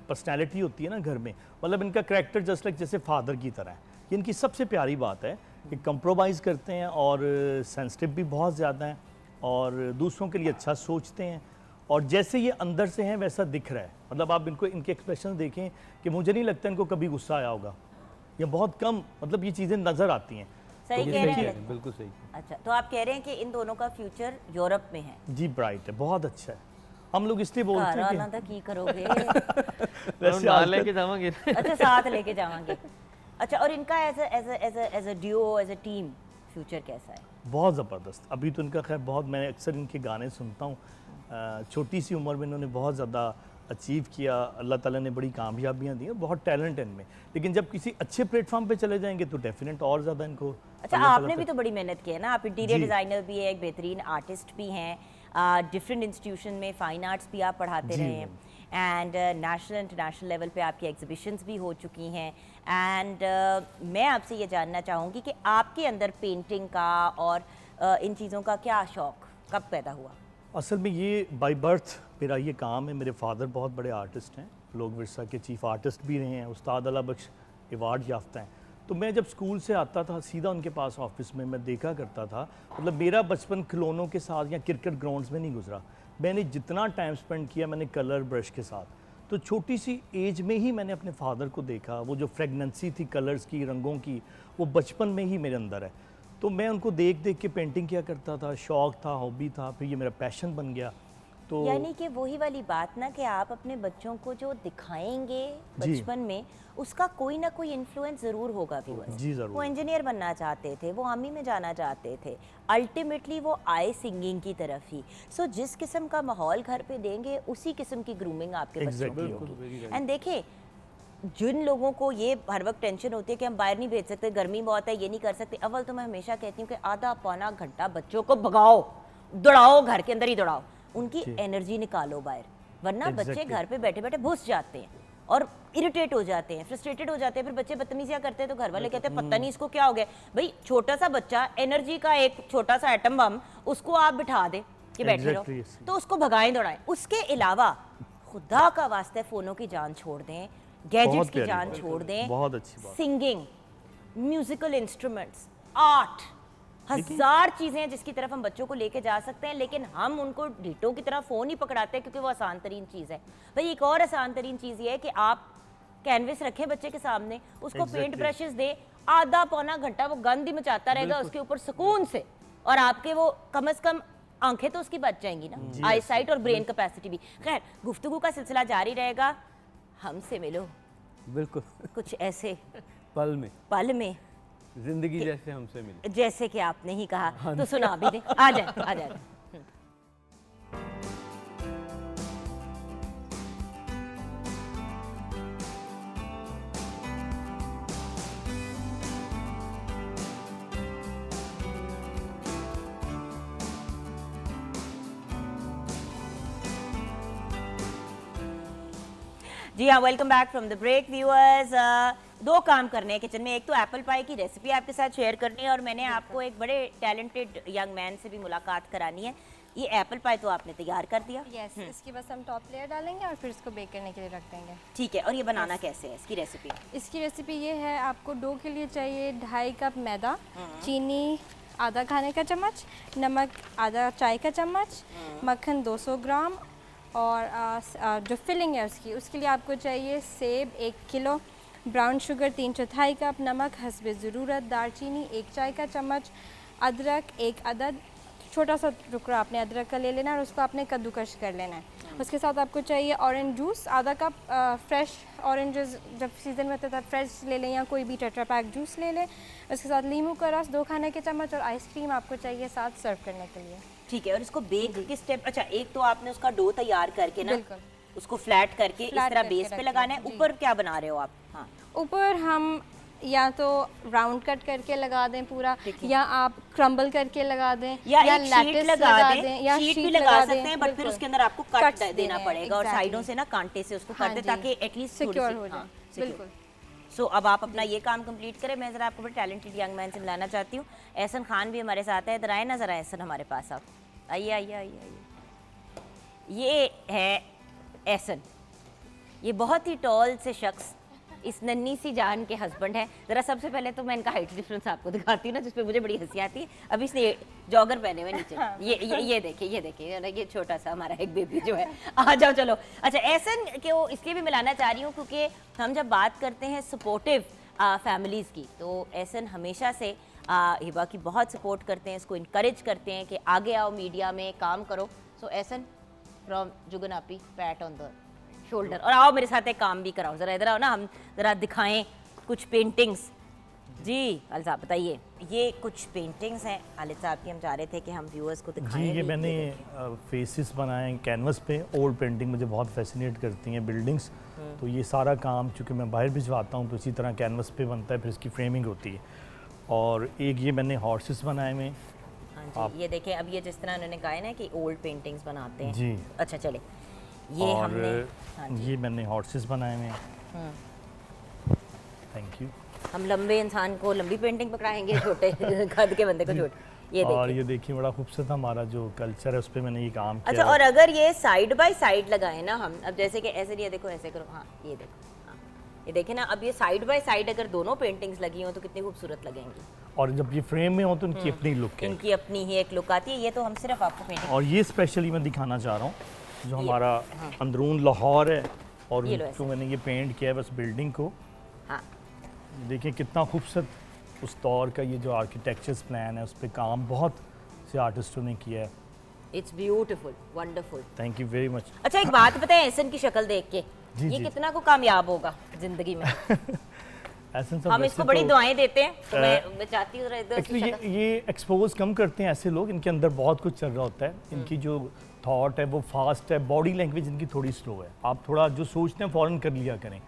पर्सनैलिटी होती है ना घर में, मतलब इनका करैक्टर जस्ट लाइक जैसे फादर की तरह है। ये इनकी सबसे प्यारी बात है कि कंप्रोमाइज़ करते हैं और सेंसिटिव भी बहुत ज़्यादा हैं और दूसरों के लिए अच्छा सोचते हैं, और जैसे ये अंदर से हैं वैसा दिख रहा है। मतलब आप इनको इनके एक्सप्रेशन देखें कि मुझे नहीं लगता इनको कभी गुस्सा आया होगा, या बहुत कम, मतलब ये चीज़ें नज़र आती हैं। सही कह रहे हैं। बिल्कुल सही। अच्छा, तो आप कह रहे हैं कि इन दोनों का फ्यूचर यूरोप में है। जी ब्राइट है, बहुत अच्छा है। हम लोग इसलिए बोलते घर हैं आना था की करोगे? वैसे ना आजकल- लेके जावांगे। अच्छा, साथ लेके जावांगे। अच्छा, और इनका as a duo, as a team future कैसा है? बहुत ज़बरदस्त। अभी तो इनका खैर बहुत, मैं अक्सर इनके गाने सुनता हूँ। छोटी सी उम्र में इन्होंने बहुत ज़्यादा अचीव किया, अल्लाह ताला ने बड़ी कामयाबियाँ दी हैं, बहुत टैलेंट है इनमें। लेकिन जब किसी अच्छे प्लेटफॉर्म पे चले जाएंगे तो डेफिनेट और ज़्यादा इनको। अच्छा, अल्लाह आपने ताला भी तो बड़ी मेहनत की है ना, आप इंटीरियर जी। डिज़ाइनर भी है, एक बेहतरीन आर्टिस्ट भी हैं, डिफरेंट इंस्टीट्यूशन में फ़ाइन आर्ट्स भी आप पढ़ाते जी, रहे हैं, एंड नेशनल इंटरनेशनल लेवल पे आपकी एग्जीबिशंस भी हो चुकी हैं। एंड मैं आपसे ये जानना चाहूँगी कि आपके अंदर पेंटिंग का और इन चीज़ों का क्या शौक़ कब पैदा हुआ? असल में ये बाय बर्थ मेरा ये काम है। मेरे फादर बहुत बड़े आर्टिस्ट हैं, लोक विरसा के चीफ आर्टिस्ट भी रहे हैं, उस्ताद अला बख्श अवार्ड याफ्ता हैं। तो मैं जब स्कूल से आता था सीधा उनके पास ऑफिस में मैं देखा करता था। मतलब मेरा बचपन खिलौनों के साथ या क्रिकेट ग्राउंड्स में नहीं गुजरा। मैंने जितना टाइम स्पेंड किया मैंने कलर ब्रश के साथ। तो छोटी सी एज में ही मैंने अपने फादर को देखा, वो जो फ्रेगनेंसी थी कलर्स की, रंगों की, वो बचपन में ही मेरे अंदर है। तो मैं उनको देख देख के पेंटिंग किया करता था, शौक़ था, हॉबी था, फिर ये मेरा पैशन बन गया। तो यानी कि वही वाली बात ना कि आप अपने बच्चों को जो दिखाएंगे जी। बचपन में, उसका कोई ना कोई इन्फ्लुएंस ज़रूर होगा व्यूअर्स। जी, ज़रूर। वो इंजीनियर बनना चाहते थे, वो आर्मी में जाना चाहते थे, अल्टीमेटली वो आए सिंगिंग की तरफ ही। सो जिस किस्म का माहौल घर पे देंगे उसी किस्म की ग्रूमिंग आपके बच्चों की Exactly. होगी। एंड देखिए, जिन लोगों को ये हर वक्त टेंशन होती है कि हम बाहर नहीं भेज सकते, गर्मी बहुत है, ये नहीं कर सकते, अव्वल तो मैं हमेशा कहती हूँ कि आधा पौना घंटा बच्चों को भगाओ, दौड़ाओ, घर के अंदर ही दौड़ाओ, उनकी एनर्जी निकालो बाहर, वरना बच्चे Exactly. घर पे बैठे बैठे घुस जाते हैं और इरिटेट हो जाते हैं, फ्रस्ट्रेटेड हो जाते हैं, फिर बच्चे बदतमीजियां करते हैं तो घर वाले कहते हैं पता नहीं इसको क्या हो गया। भाई छोटा सा बच्चा, एनर्जी का एक छोटा सा एटम बम, उसको आप बिठा दे कि बैठे रहो, Exactly. तो उसको भगाएं दौड़ाएं। उसके अलावा खुदा का वास्ते फ़ोनों की जान छोड़ दें, गैजेट्स बहुत की प्यारी जान बात। छोड़ दें, बहुत अच्छी बात। सिंगिंग, म्यूजिकल इंस्ट्रूमेंट्स, आर्ट, हजार चीज़ें हैं जिसकी तरफ हम बच्चों को लेके जा सकते हैं, लेकिन हम उनको ढीटों की तरह फ़ोन ही पकड़ाते हैं क्योंकि वो आसान तरीन चीज़ है। भाई एक और आसान तरीन चीज़ ये है कि आप कैनवस रखें बच्चे के सामने, उसको पेंट Exactly. ब्रशेस दे, आधा पौना घंटा वो गंद ही मचाता रहेगा उसके ऊपर सुकून से, और आपके वो कम से कम आंखें तो उसकी बच जाएंगी ना, आई साइट और ब्रेन कैपेसिटी भी। खैर, गुफ्तगू का सिलसिला जारी रहेगा, हमसे मिलो बिल्कुल। कुछ ऐसे पल में, पल में जिंदगी जैसे हमसे मिली। जैसे कि आपने ही कहा, तो सुना भी दे। आ जाए, आ जाए। जी हाँ, welcome back from the break viewers. दो काम करने हैं किचन में, एक तो एप्पल पाई की रेसिपी आपके साथ शेयर करनी है, और मैंने आपको एक बड़े टैलेंटेड यंग मैन से भी मुलाकात करानी है। ये एप्पल पाई तो आपने तैयार कर दिया, यस, इसकी बस हम टॉप लेयर डालेंगे और फिर इसको बेक करने के लिए रख देंगे। ठीक है, और ये बनाना कैसे है, इसकी रेसिपी? इसकी रेसिपी ये है, आपको डो के लिए चाहिए 2.5 कप मैदा, चीनी आधा खाने का चम्मच, नमक आधा चाय का चम्मच, मक्खन 200 ग्राम, और जो फिलिंग है उसके लिए आपको चाहिए सेब 1 किलो, ब्राउन शुगर 3/4 कप, नमक हस्बे ज़रूरत, दालचीनी 1 चाय का चम्मच, अदरक 1 अदद, छोटा सा टुकड़ा आपने अदरक का ले लेना है और उसको आपने कद्दूकश कर लेना है। उसके साथ आपको चाहिए ऑरेंज जूस आधा कप, फ्रेश ऑरेंजेस जब सीज़न में होता था फ्रेश ले लें, या कोई भी टेट्रा पैक जूस ले लें। उसके साथ नींबू का रस 2 खाने के चम्मच, और आइसक्रीम आपको चाहिए साथ सर्व करने के लिए। ठीक है, और इसको बेक किस स्टेप? अच्छा, एक तो आपने उसका डो तैयार करके ना बिल्कुल। उसको फ्लैट करके इस Flat तरह करके बेस पे रखें, लगाना है। जी। ऊपर क्या बना रहे हो आप? हाँ, ऊपर हम या तो राउंड कट करके लगा दें पूरा, ठीक है। या आप क्रम्बल करके लगा दें, या एक शीट लैटिस लगा दें, या शीट भी शीट लगा सकते दें, हैं, बट फिर बिल्कुल। उसके अंदर आपको कट Cuts देना देने हैं, पड़ेगा और exactly। साइडों से ना कांटे से उसको हाँ कर दे जी। ताकि एटलीस्ट सिक्योर हो जाए, बिल्कुल। सो अब आप अपना ये काम कंप्लीट करें। मैं ज़रा आपको बड़े टैलेंटेड यंग मैन से मिलाना चाहती हूँ। एहसन खान भी हमारे साथ है। इधर आए ना ज़रा एहसन हमारे पास, आप आइए आइए आइए आइए। ये है एहसन, ये बहुत ही टॉल से शख्स इस नन्ही सी जान के हस्बैंड है। ज़रा सबसे पहले तो मैं इनका हाइट डिफरेंस आपको दिखाती हूँ ना, जिसपे मुझे बड़ी हंसी आती है। अभी इसने जॉगर पहने हुए नीचे, ये देखिए ये छोटा सा हमारा एक बेबी जो है। आ जाओ चलो। अच्छा, एहसन को इसलिए भी मिलाना चाह रही हूँ क्योंकि हम जब बात करते हैं सपोर्टिव फैमिलीज़ की, तो एहसन हमेशा से हिबा की बहुत सपोर्ट करते हैं, इसको इनकरेज करते हैं कि आगे आओ, मीडिया में काम करो। सो एहसन फ्रॉम जुगन आपी, पैट ऑन द शोल्डर। और आओ मेरे साथ एक काम भी कराओ, ज़रा इधर आओ ना, हम ज़रा दिखाएं कुछ पेंटिंग्स। जी खालिद साहब बताइए, ये कुछ पेंटिंग्स हैं खालिद साहब की, हम चाह रहे थे कि हम व्यूअर्स को दिखाएं। जी, ये भी। मैंने फेसेस बनाए हैं कैनवस पे। ओल्ड पेंटिंग मुझे बहुत फैसिनेट करती हैं, बिल्डिंग्स। तो ये सारा काम चूँकि मैं बाहर भिजवाता हूँ तो इसी तरह कैनवस पे बनता है, फिर इसकी फ्रेमिंग होती है। और एक ये मैंने हॉर्सेस बनाए हुए हैं। हाँ जी, ये देखें, अब ये जिस तरह उन्होंने कहा है ना कि ओल्ड पेंटिंग्स बनाते हैं। जी। अच्छा चले, ये और हमने, हाँ जी, ये मैंने हॉर्सेस बनाए हुए हैं। Thank you. हम लंबे इंसान को लंबी पेंटिंग पकड़ाएंगे, छोटे कद के बंदे को छोटे। ये और देखिए। ये देखिए बड़ा खूबसूरत हमारा जो कल्चर है उस पर मैंने ये काम किया अच्छा, है। और अगर ये साइड बाय साइड लगाए ना हम, अब जैसे कि ऐसे नहीं, देखो ऐसे करो, हाँ ये देखो, हाँ ये देखे ना, अब ये साइड बाय साइड अगर दोनों पेंटिंग्स लगी हो तो कितनी खूबसूरत लगेंगी। और जब ये फ्रेम में हो तो इनकी अपनी लुक है। इनकी अपनी ही एक लुक आती है। ये तो हम सिर्फ आपको पेंटिंग, और ये स्पेशली मैं दिखाना चाह रहा हूँ जो हमारा अंदरून लाहौर है, और ये लो जो मैंने ये पेंट किया है बस बिल्डिंग को। हाँ देखिए कितना खूबसूरत उस दौर का ये जो आर्किटेक्चर्स प्लान है उस पर काम बहुत से आर्टिस्टों ने किया है। It's beautiful, wonderful. Thank you very much. अच्छा, एक बात बताएं, एहसन की शक्ल देख के जी, ये जी। कितना को कामयाब होगा जिंदगी में? ऐसा सब हम वैसे इसको बड़ी तो- दुआएं देते हैं, तो मैं चाहती हूँ इधर एक्चुअली उसकी शक्ल। ये एक्सपोज कम करते हैं ऐसे लोग, इनके अंदर बहुत कुछ चल रहा होता है। इनकी जो थॉट है वो फास्ट है, बॉडी लैंग्वेज इनकी थोड़ी स्लो है। आप थोड़ा जो सोचते हैं फ़ौरन कर लिया करें।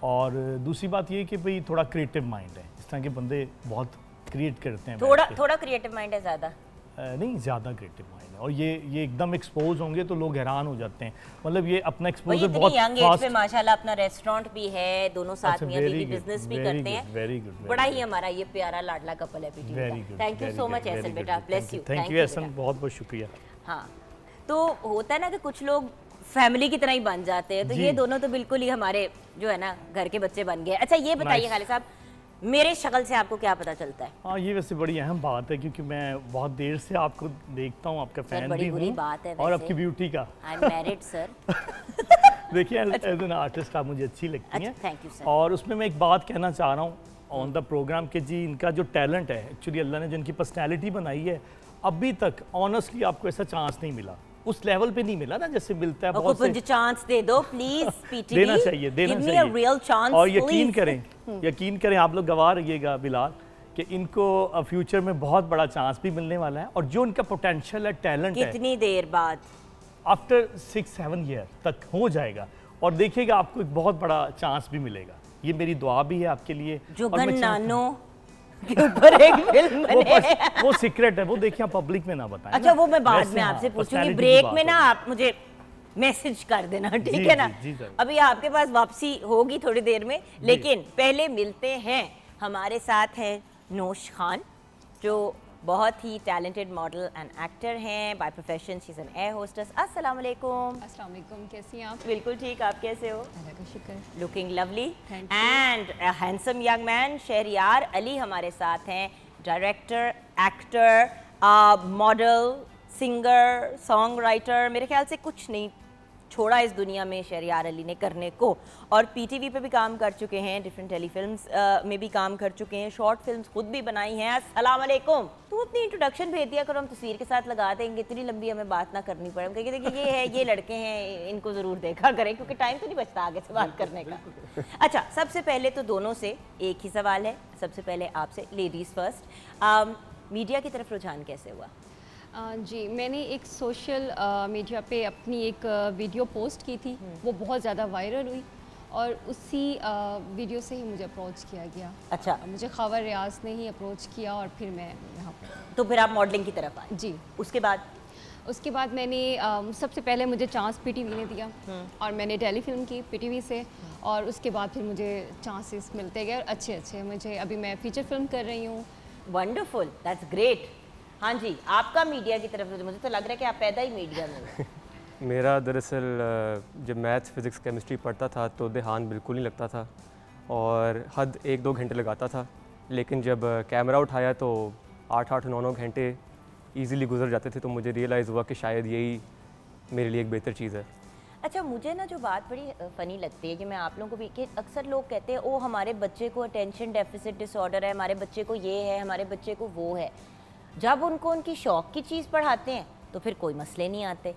और दूसरी बात ये है कि भाई थोड़ा क्रिएटिव माइंड है, इस तरह के बंदे बहुत क्रिएट करते हैं। बैठ के। थोड़ा क्रिएटिव माइंड है ज़्यादा। नहीं, ज़्यादा क्रिएटिव माइंड है। और ये एकदम एक्सपोज होंगे तो लोग हैरान हो जाते हैं। मतलब ये अपना और ये एक्सपोजर इतनी बहुत यंग एज फास्ट। पे माशाल्लाह अपना रेस्टोरेंट भी है, दोनों साथ अच्छा, में अभी very good, बिजनेस भी very करते good, हैं। very good, very बड़ा ही good. हमारा ये प्यारा लाडला कपल है पीटी very good. Thank you so much Ehsan बेटा, bless you. Thank you Ehsan, बहुत बहुत शुक्रिया। हाँ, तो होता है ना कि कुछ लोग फैमिली की तरह ही बन जाते हैं, तो जी। ये दोनों तो बिल्कुल ही हमारे जो है ना घर के बच्चे बन गए। अच्छा ये बताइए Nice. खालिद साहब, मेरे शक्ल से आपको क्या पता चलता है? हाँ, ये वैसे बड़ी अहम बात है क्योंकि मैं बहुत देर से आपको देखता हूँ, आपका फैन बड़ी भी बुरी हूँ। बात है और वैसे। आपकी ब्यूटी का। I am married sir. देखिए एज एन आर्टिस्ट आप मुझे अच्छी लगती हैं। अच्छा, thank you, sir. और उसमें मैं एक बात कहना चाह रहा हूँ ऑन द प्रोग्राम के जी, इनका जो टैलेंट है, एक्चुअली अल्लाह ने जो इनकी पर्सनैलिटी बनाई है, अभी तक ऑनेस्टली आपको ऐसा चांस नहीं मिला, उस लेवल पे नहीं मिला ना जैसे मिलता है बहुत मुझे से। चांस दे दो प्लीज पीटीवी। देना चाहिए, देना Give me चाहिए। a real chance, और यकीन please. यकीन करें आप लोग गवाह रहिएगा बिलाल कि इनको फ्यूचर में बहुत बड़ा चांस भी मिलने वाला है। और जो इनका पोटेंशियल है, टैलेंट है, कितनी देर बाद? आफ्टर 6-7 ईयर तक हो जाएगा। और देखिएगा आपको एक बहुत बड़ा चांस भी मिलेगा। ये मेरी दुआ भी है आपके लिए। और जुगन मैं चाहता हूं- नानो के ऊपर एक फिल्म वो बने। बस वो सीक्रेट है, वो देखिए आप पब्लिक में ना बताएं अच्छा ना। वो मैं बाद वैसे में हाँ, आपसे पूछूंगी, personality की ब्रेक बात में ना होगी। आप मुझे मैसेज कर देना, ठीक जी, है ना? जी, जरूर। अभी आपके पास वापसी होगी थोड़ी देर में, लेकिन पहले मिलते हैं। हमारे साथ है नोश खान, जो बहुत ही टैलेंटेड मॉडल एंड एक्टर हैं। By profession she is an air hostess. अस्सलाम वालेकुम। अस्सलाम वालेकुम, कैसी हैं आप? बिल्कुल ठीक, आप कैसे हो? अल्लाह का शुक्र। Looking lovely Thank you. And handsome young man Shahryar Ali हमारे साथ हैं, director, actor, model, singer, song writer. मेरे ख्याल से कुछ नहीं छोड़ा इस दुनिया में शहरियार अली ने करने को। और पीटीवी पे भी काम कर चुके हैं, डिफरेंट टेलीफिल्म्स में भी काम कर चुके हैं, शॉर्ट फिल्म्स खुद भी बनाई हैं। अस्सलाम वालेकुम। तुम अपनी इंट्रोडक्शन भेज दिया करो, हम तस्वीर के साथ लगा देंगे, इतनी लंबी हमें बात ना करनी पड़े। हम कहेंगे देखिए ये है, ये लड़के हैं, इनको ज़रूर देखा करें, क्योंकि टाइम तो नहीं बचता आगे से बात करने का। अच्छा, सबसे पहले तो दोनों से एक ही सवाल है। सबसे पहले आपसे, लेडीज़ फर्स्ट, मीडिया की तरफ रुझान कैसे हुआ? जी, मैंने एक सोशल मीडिया पे अपनी एक वीडियो पोस्ट की थी, वो बहुत ज़्यादा वायरल हुई और उसी वीडियो से ही मुझे अप्रोच किया गया। अच्छा, मुझे खबर रियाज ने ही अप्रोच किया और फिर मैं यहाँ पे। तो फिर आप मॉडलिंग की तरफ आए। जी, उसके बाद मैंने सबसे पहले मुझे चांस पीटीवी ने दिया और मैंने टेलीफिल्म की पीटीवी से और उसके बाद फिर मुझे चांसेस मिलते गए और अच्छे अच्छे मुझे अभी मैं फीचर फिल्म कर रही हूँ। Wonderful, that's great. हाँ जी, आपका मीडिया की तरफ से मुझे तो लग रहा है कि आप पैदा ही मीडिया में हो। मेरा दरअसल जब मैथ्स फिज़िक्स केमिस्ट्री पढ़ता था तो ध्यान बिल्कुल नहीं लगता था और हद 1-2 घंटे लगाता था, लेकिन जब कैमरा उठाया तो 8-8 9-9 घंटे इजीली गुजर जाते थे, तो मुझे रियलाइज़ हुआ कि शायद यही मेरे लिए एक बेहतर चीज़ है। अच्छा, मुझे ना जो बात बड़ी फ़नी लगती है कि मैं आप लोगों को भी कि अक्सर लोग कहते हैं ओ हमारे बच्चे को अटेंशन डेफिसिट डिसऑर्डर है, हमारे बच्चे को ये है, हमारे बच्चे को वो है। जब उनको उनकी शौक़ की चीज़ पढ़ाते हैं तो फिर कोई मसले नहीं आते।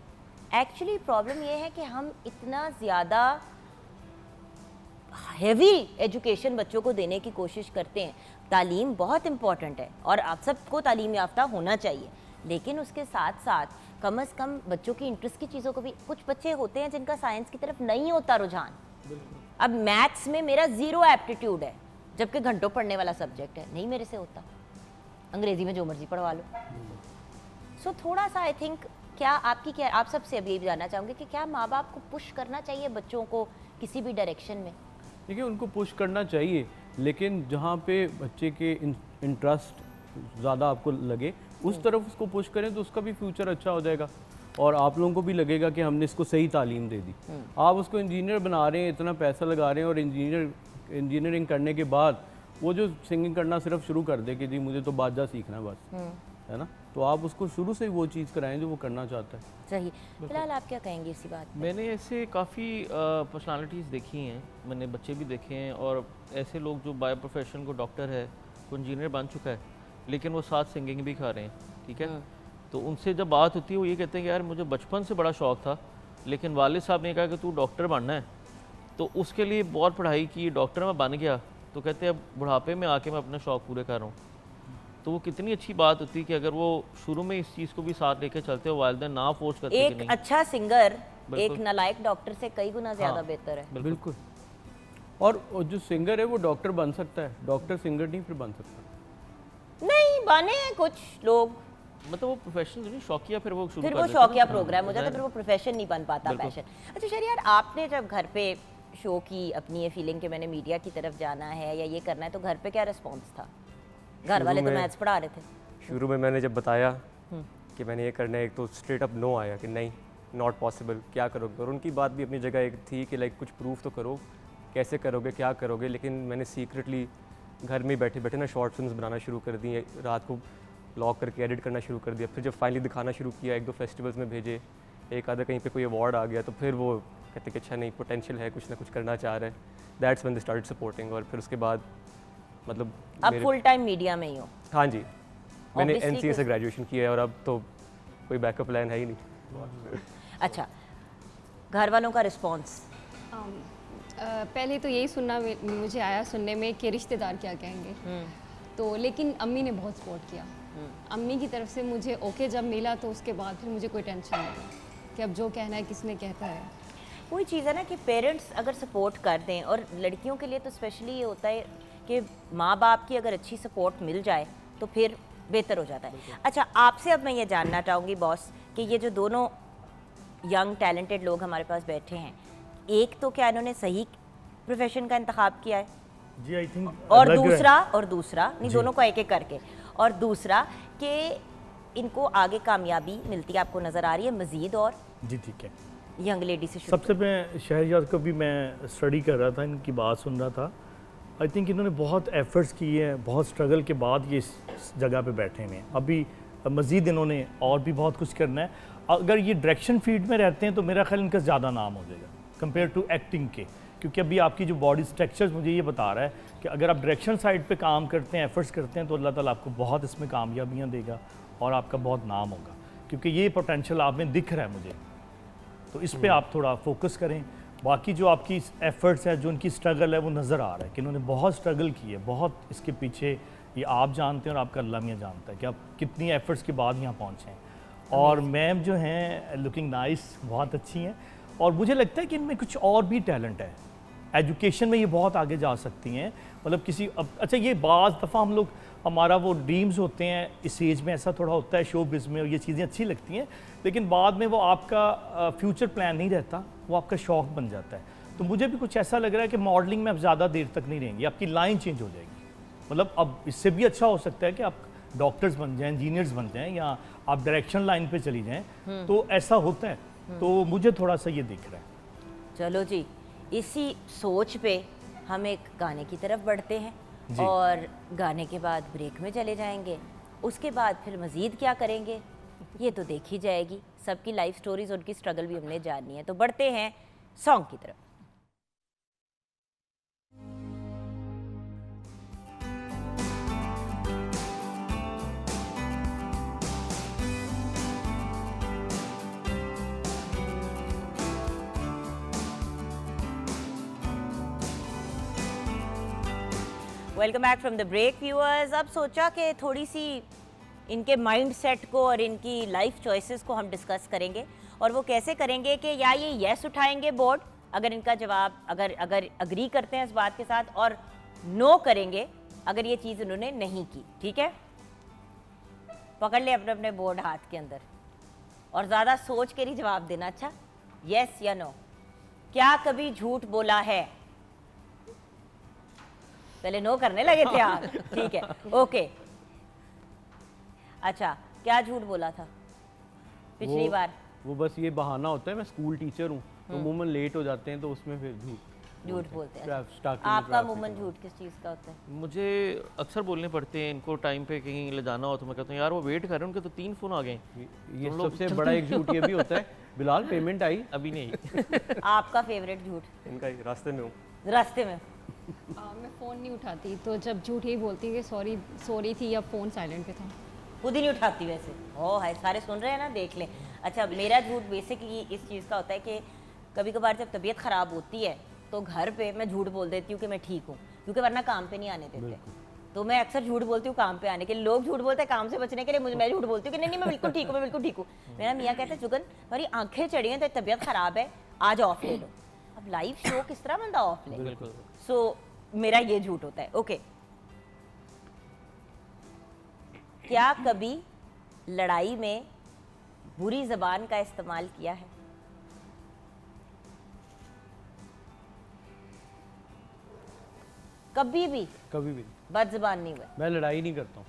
एक्चुअली प्रॉब्लम ये है कि हम इतना ज़्यादा हैवी एजुकेशन बच्चों को देने की कोशिश करते हैं। तालीम बहुत इम्पॉर्टेंट है और आप सबको तालीम याफ्ता होना चाहिए, लेकिन उसके साथ साथ कम से कम बच्चों की इंटरेस्ट की चीज़ों को भी। कुछ बच्चे होते हैं जिनका साइंस की तरफ नहीं होता रुझान। अब मैथ्स में मेरा 0 एप्टीट्यूड है, जबकि घंटों पढ़ने वाला सब्जेक्ट है, नहीं मेरे से होता। अंग्रेज़ी में जो मर्जी पढ़वा लो। सो थोड़ा सा आई थिंक क्या आप सबसे अभी जानना चाहूँगी कि क्या माँ बाप को पुश करना चाहिए बच्चों को किसी भी डायरेक्शन में? देखिए, उनको पुश करना चाहिए, लेकिन जहाँ पे बच्चे के इंटरेस्ट ज़्यादा आपको लगे उस तरफ उसको पुश करें तो उसका भी फ्यूचर अच्छा हो जाएगा और आप लोगों को भी लगेगा कि हमने इसको सही तालीम दे दी। आप उसको इंजीनियर बना रहे हैं, इतना पैसा लगा रहे हैं और इंजीनियरिंग करने के बाद वो जो सिंगिंग करना सिर्फ शुरू कर दे कि जी मुझे तो बाजा सीखना है बस, है ना, तो आप उसको शुरू से ही वो चीज़ कराएं जो वो करना चाहता है। सही। फिलहाल आप क्या कहेंगे इसी बात पे? मैंने ऐसे काफ़ी पर्सनालिटीज़ देखी हैं, मैंने बच्चे भी देखे हैं और ऐसे लोग जो बायो प्रोफेशन को डॉक्टर है, को इंजीनियर बन चुका है, लेकिन वो साथ सिंगिंग भी खा रहे हैं, ठीक है। तो उनसे जब बात होती है वो ये कहते हैं कि यार मुझे बचपन से बड़ा शौक़ था, लेकिन वालिद साहब ने कहा कि तू डॉक्टर बनना है, तो उसके लिए बहुत पढ़ाई की, डॉक्टर में बन गया, तो कहते हैं अब बुढ़ापे में आके मैं अपने शौक़ पूरे कर रहा हूँ। तो वो कितनी अच्छी बात होती है कि अगर वो शुरू में इस चीज़ को भी साथ लेके चलते हो, वालिदैन ना फोर्स करते कि एक नहीं। अच्छा सिंगर एक नालायक डॉक्टर से कई गुना ज़्यादा बेहतर है। बिल्कुल। और जो सिंगर है वो डॉक्टर बन सकता है, डॉक्टर सिंगर नहीं फिर बन सकता। नहीं बने हैं कुछ लोग, मतलब वो प्रोफेशन नहीं, शौकिया फिर वो शुरू फिर कर वो देते हैं। शौकिया प्रोग्राम हो जाता है, फिर वो प्रोफेशन नहीं बन पाता, पैशन। अच्छा शहरियार, आपने जब घर पे शो की अपनी ये फीलिंग कि मैंने मीडिया की तरफ जाना है या ये करना है, तो घर पे क्या रिस्पॉन्स था? घर वाले तो मैथ्स पढ़ा रहे थे। शुरू में मैंने जब बताया कि मैंने ये करना है, एक तो स्ट्रेट अप नो आया कि नहीं, नॉट पॉसिबल, क्या करोगे। और उनकी बात भी अपनी जगह एक थी कि लाइक कुछ प्रूफ तो करो, कैसे करोगे, क्या करोगे। लेकिन मैंने सीक्रेटली घर में बैठे बैठे ना शॉर्ट फिल्म्स बनाना शुरू कर दी, रात को लॉक करके एडिट करना शुरू कर दिया। फिर जब फाइनली दिखाना शुरू किया, 1-2 फेस्टिवल्स में भेजे, एक आधा कहीं पे कोई अवार्ड आ गया, तो फिर वो कहते कि अच्छा नहीं, पोटेंशियल है, कुछ ना कुछ करना चाह रहा है। That's when they started supporting. और फिर उसके बाद मतलब अब फुल टाइम मीडिया में ही हो? हाँ जी, मैंने Obviously NCA से कुछ- ग्रेजुएशन किया है और अब तो कोई बैकअप प्लान है ही नहीं। अच्छा, घर वालों का रिस्पॉन्स? पहले तो यही मुझे आया सुनने में कि रिश्तेदार क्या कहेंगे, तो लेकिन अम्मी ने बहुत सपोर्ट किया। अम्मी की तरफ से मुझे ओके जब मिला तो उसके बाद फिर मुझे कोई टेंशन नहीं कि अब जो कहना है किसने कहता है। वही चीज़ है ना कि पेरेंट्स अगर सपोर्ट कर दें, और लड़कियों के लिए तो स्पेशली ये होता है कि माँ बाप की अगर अच्छी सपोर्ट मिल जाए तो फिर बेहतर हो जाता है। अच्छा, आपसे अब मैं ये जानना चाहूँगी बॉस कि ये जो दोनों यंग टैलेंटेड लोग हमारे पास बैठे हैं, एक तो क्या इन्होंने सही प्रोफेशन का इंतखाब किया है, जी आई थिंक, और दूसरा नहीं, दोनों को एक एक करके, और दूसरा कि इनको आगे कामयाबी मिलती है आपको नज़र आ रही है मज़ीद? और जी ठीक है, यंग लेडी से शुरू सबसे मैं शहरयार को भी मैं स्टडी कर रहा था, इनकी बात सुन रहा था। आई थिंक इन्होंने बहुत एफर्ट्स किए हैं, बहुत स्ट्रगल के बाद ये इस जगह पे बैठे हुए हैं। अभी मज़ीद इन्होंने और भी बहुत कुछ करना है। अगर ये डायरेक्शन फील्ड में रहते हैं तो मेरा ख्याल इनका ज़्यादा नाम हो जाएगा कंपेयर टू एक्टिंग के, क्योंकि अभी आपकी जो बॉडी स्ट्रक्चर मुझे ये बता रहा है कि अगर आप डायरेक्शन साइड पे काम करते हैं, एफर्ट्स करते हैं, तो अल्लाह ताला आपको बहुत इसमें कामयाबियाँ देगा और आपका बहुत नाम होगा, क्योंकि ये पोटेंशियल आप में दिख रहा है मुझे। तो इस पे आप थोड़ा फोकस करें। बाकी जो आपकी एफर्ट्स है, जो उनकी स्ट्रगल है, वो नज़र आ रहा है कि इन्होंने बहुत स्ट्रगल की है, बहुत इसके पीछे ये आप जानते हैं और आपका अल्लाह मियां जानता है कि आप कितनी एफर्ट्स के बाद यहाँ पहुँचे हैं। और मैम जो हैं लुकिंग नाइस, बहुत अच्छी हैं, और मुझे लगता है कि इनमें कुछ और भी टैलेंट है। एजुकेशन में ये बहुत आगे जा सकती हैं, मतलब किसी अच्छा ये बाज़ दफ़ा हम लोग हमारा वो ड्रीम्स होते हैं इस एज में, ऐसा थोड़ा होता है शो बिज़ में, और ये चीज़ें अच्छी लगती हैं, लेकिन बाद में वो आपका फ्यूचर प्लान नहीं रहता, वो आपका शौक़ बन जाता है। तो मुझे भी कुछ ऐसा लग रहा है कि मॉडलिंग में अब ज़्यादा देर तक नहीं रहेंगी, आपकी लाइन चेंज हो जाएगी। मतलब अब इससे भी अच्छा हो सकता है कि आप डॉक्टर्स बन जाएं, इंजीनियर्स बन जाएं, या आप डायरेक्शन लाइन पे चली जाएं, तो ऐसा होता है। तो मुझे थोड़ा सा ये दिख रहा है। चलो जी, इसी सोच पे हम एक गाने की तरफ बढ़ते हैं और गाने के बाद ब्रेक में चले जाएंगे। उसके बाद फिर मज़ीद क्या करेंगे ये तो देखी जाएगी। सबकी लाइफ स्टोरीज, उनकी स्ट्रगल भी हमने जाननी है। तो बढ़ते हैं सॉन्ग की तरफ। Welcome back from the break viewers. अब सोचा कि थोड़ी सी इनके माइंड सेट को और इनकी लाइफ चॉइसेस को हम डिस्कस करेंगे, और वो कैसे करेंगे कि या ये यस उठाएंगे बोर्ड अगर इनका जवाब अगर अग्री करते हैं इस बात के साथ, और नो करेंगे अगर ये चीज़ उन्होंने नहीं की। ठीक है, पकड़ ले अपने अपने बोर्ड हाथ के अंदर, और ज़्यादा सोच कर ही जवाब देना। अच्छा, यस या नो। क्या कभी झूठ बोला है? पहले नो करने लगे थे आप। ठीक है, ओके। अच्छा, क्या झूठ बोला था पिछली बार? वो बस ये बहाना होता है, मैं स्कूल टीचर हूँ तो अमूमन लेट हो जाते हैं, तो उसमें फिर झूठ बोलते हैं। starting में आपका traffic अमूमन में। झूठ किस चीज़ का होता है? मुझे अक्सर बोलने पड़ते हैं इनको, टाइम पे कहीं ले जाना हो तो मैं कहता हूँ यार वो वेट कर रहे हैं, उनके तो 3 फ़ोन आ गए। ये हम लोग सबसे बड़ा एक झूठ ये भी होता है, बिलाल पेमेंट आई? अभी नहीं। आपका फेवरेट झूठ? इनका ही रास्ते में हूँ। रास्ते में? मैं फ़ोन नहीं उठाती, तो जब झूठ यही बोलती कि सॉरी थी, या फ़ोन साइलेंट पे था। खुद ही नहीं उठाती वैसे? ओ है, सारे सुन रहे हैं ना, देख लें। अच्छा, मेरा झूठ बेसिकली इस चीज़ का होता है कि कभी कभार जब तबीयत ख़राब होती है तो घर पे मैं झूठ बोल देती हूँ कि मैं ठीक हूँ, क्योंकि वरना काम पे नहीं आने देते। तो मैं अक्सर झूठ बोलती हूँ काम पे आने के लिए। लोग झूठ बोलते हैं काम से बचने के लिए, मैं झूठ बोलती हूँ कि नहीं मैं बिल्कुल ठीक हूँ, मैं बिल्कुल ठीक हूँ। मेरा मियाँ कहता है जुगन तुम्हारी आंखें चढ़ी हैं, तो तबीयत ख़राब है, आज ऑफ ले लो। अब लाइव शो किस तरह बंदा ऑफ ले? सो मेरा ये झूठ होता है। ओके, क्या कभी लड़ाई में बुरी जबान का इस्तेमाल किया है? कभी भी? कभी भी बद जबान नहीं हुआ? मैं लड़ाई नहीं करता हूँ,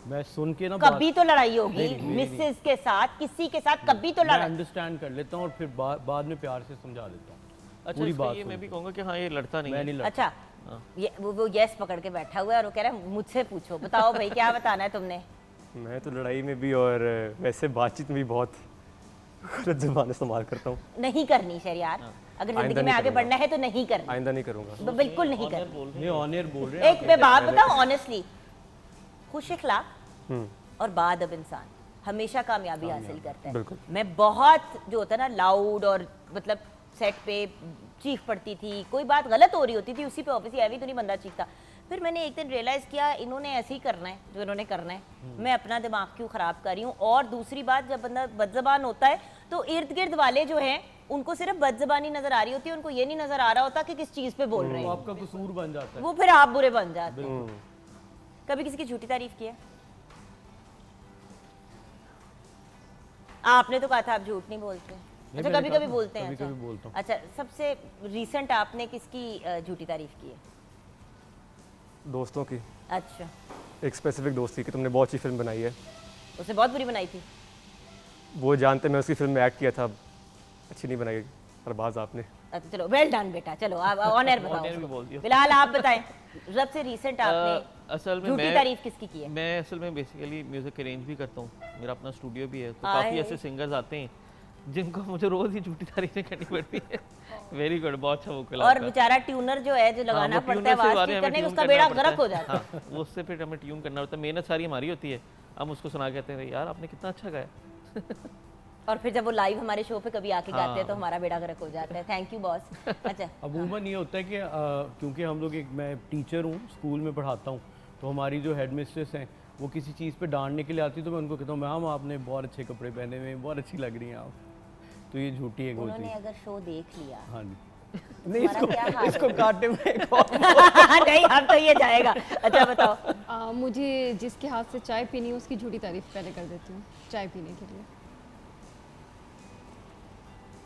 मैं सुन के ना कभी तो लड़ाई होगी नहीं, मिसेस के साथ, किसी के साथ कभी तो मैं लड़ाई। अंडरस्टैंड कर लेता हूँ और फिर बाद में प्यार से समझा देता हूँ। अच्छा, पूरी इसका बात ये सुन मैं भी के। कहूँगा कि हाँ ये लड़ता नहीं मैं है। नहीं लड़ता। अच्छा, वो यस पकड़ के बैठा हुआ है और वो कह रहा है मुझसे पूछो, बताओ भाई क्या बताना है तुमने? मैं तो लड़ाई में भी और वैसे बातचीत में भी बहुत गलत ज़बान इस्तेमाल करता हूँ। नहीं करनी शहरियार, अगर आइंदा जिंदगी में नहीं आगे करूंगा। बढ़ना है तो नहीं करनी, आइंदा नहीं करूँगा। बिल्कुल नहीं करनी। ये ऑन एयर बोल रहे हैं एक मैं बात बताऊं ऑनेस्टली, खुश इखलाक और बाअदब इंसान हमेशा कामयाबी हासिल करता है। बिल्कुल। मैं बहुत जो होता है ना लाउड, और मतलब सेट पे चीख पड़ती थी, कोई बात गलत हो रही होती थी उसी पे ऑफिस हैवी तो नहीं बंदा चीखता। फिर मैंने एक दिन रियलाइज़ किया इन्होंने ऐसे ही करना है जो इन्होंने करना है, मैं अपना दिमाग क्यों ख़राब कर रही हूँ। और दूसरी बात, जब बंदा बदज़बान होता है तो इर्द गिर्द वाले जो हैं उनको सिर्फ बदज़बानी नज़र आ रही होती है, उनको ये नहीं नज़र आ रहा होता कि किस चीज़ पे बोल रहे तो हैं, आपका कसूर बन जाता है। वो फिर आप बुरे बन जाते हैं। कभी किसी की झूठी तारीफ की है? आपने तो कहा था आप झूठ नहीं बोलते। अच्छा, मैंने कभी कहा कभी था, बोलते हैं? कभी-कभी अच्छा। बोलता हूँ। अच्छा, सबसे रीसेंट आपने किसकी झूठी तारीफ की है? दोस्तों की, अच्छा, एक स्पेसिफिक दोस्त थी कि तुमने बहुत अच्छी फिल्म बनाई है, उसने बहुत बुरी बनाई थी? वो जानते मैं उसकी फिल्म में एक्ट किया था, अच्छी नहीं बनाई अरबाज आपने। अच्छा चलो, वेल डन बेटा। चलो आप ऑन एयर On air भी बताओ बोल दिया। फिलहाल, आप बताएं सबसे रीसेंट आपने असल में झूठी मैं तारीफ किसकी की है? मैं असल में बेसिकली म्यूज़िक अरेंज भी करता हूँ, मेरा अपना स्टूडियो भी है, तो आए। काफ़ी ऐसे सिंगर्स आते हैं जिनको मुझे रोज़ ही झूठी तारीफें करनी पड़ती है। वेरी गुड, बहुत अच्छा वोकल और बेचारा ट्यूनर जो है जो लगाना पड़ता है आवाज ठीक करने, उसका बेड़ा गर्क हो जाता है। हाँ, वो उससे फिर हमें ट्यून करना होता है, मेहनत सारी हमारी होती है, हम उसको सुना कहते हैं यार आपने कितना अच्छा गाया। और फिर जब वो लाइव हमारे शो पे कभी आके गाते हैं तो हाँ। हमारा बेड़ा गर्क हो जाता है। Thank you boss. अच्छा, अमूमन ये होता है कि क्योंकि हम लोग एक, मैं टीचर हूँ, स्कूल में पढ़ाता हूँ, तो हमारी जो हेड मिस्ट्रेस हैं वो किसी चीज़ पे डांटने के लिए आती तो मैं उनको कहता हूँ मैम आपने बहुत अच्छे कपड़े पहने हुए हैं, बहुत अच्छी लग रही हैं आप। तो ये झूठी है उन्होंने गोली। अगर शो देख लिया हाँ जी। नहीं तुम्हारा क्या हाल इसको है? काटने में नहीं अब तो ये जाएगा। अच्छा बताओ। मुझे जिसके हाथ से चाय पीनी है उसकी झूठी तारीफ पहले कर देती हूँ चाय पीने के लिए।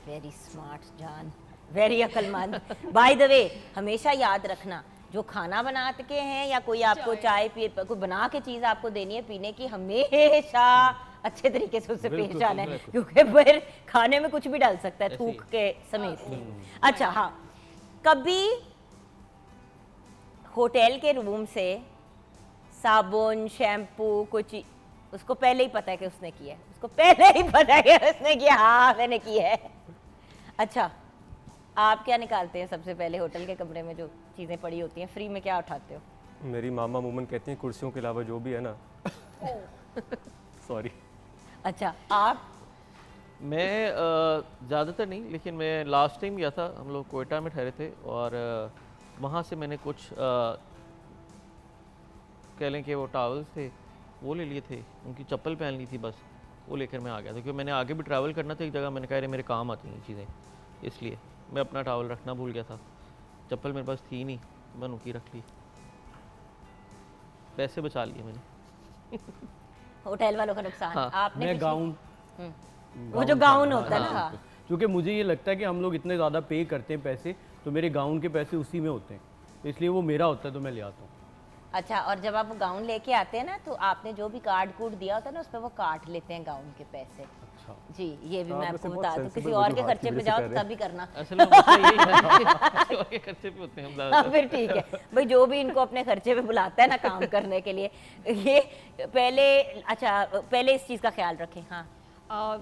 वेरी स्मार्ट जान, वेरी अक्लमंद। बाय द वे हमेशा याद रखना जो खाना बनाते हैं या कोई आपको चाय पी कोई बना के चीज़ आपको देनी है पीने की, हमेशा अच्छे तरीके से उससे पेश आना है, क्योंकि फिर खाने में कुछ भी डाल सकता है थूक के समेत। अच्छा हाँ, कभी होटल के रूम से साबुन शैम्पू कुछ उसको पहले ही पता है कि उसने किया है, उसको पहले ही पता है कि उसने किया, हाँ मैंने किया है। अच्छा आप क्या निकालते हैं सबसे पहले होटल के कमरे में जो चीज़ें पड़ी होती हैं, फ्री में क्या उठाते हो? मेरी मामा अमूमन कहती हैं कुर्सियों के अलावा जो भी है ना सॉरी। अच्छा आप? मैं ज़्यादातर नहीं, लेकिन मैं लास्ट टाइम गया था, हम लोग कोयटा में ठहरे थे और वहाँ से मैंने कुछ कह लें कि वो टावल्स थे वो ले लिए थे, उनकी चप्पल पहन ली थी, बस वो लेकर मैं आ गया था क्योंकि मैंने आगे भी ट्रैवल करना था एक जगह। मैंने कहा अरे मेरे काम आती हैं चीज़ें, इसलिए मैं अपना टावल रखना भूल गया था। चप्पल मेरे पास थी नहीं, मैंने उनकी रख ली, पैसे बचा लिए मैंने। होटल वालों का नुकसान। हाँ, आपने मैं पिछली- गाउन, वो जो गाउन होता है ना, हाँ। क्योंकि मुझे ये लगता है कि हम लोग इतने ज़्यादा पे करते हैं पैसे, तो मेरे गाउन के पैसे उसी में होते हैं, तो इसलिए वो मेरा होता है तो मैं ले आता हूँ। अच्छा, और जब आप वो गाउन लेके आते हैं ना तो आपने जो भी कार्ड कूड दिया होता है ना उस पर वो काट लेते हैं गाउन के पैसे। अच्छा जी, ये भी आप मैं वैसे आपको बहुत बता दूं, sensible किसी और के वजूहात खर्चे की पे वजह से जाओ कर तो रहे हैं। तभी करना। असल में मुझसे यही है कि और के खर्चे पे होते हैं हम हाँ, ज़्यादातर। फिर ठीक है भाई, जो भी इनको अपने खर्चे पे बुलाता है ना काम करने के लिए, ये पहले अच्छा पहले इस चीज़ का ख्याल रखें। हाँ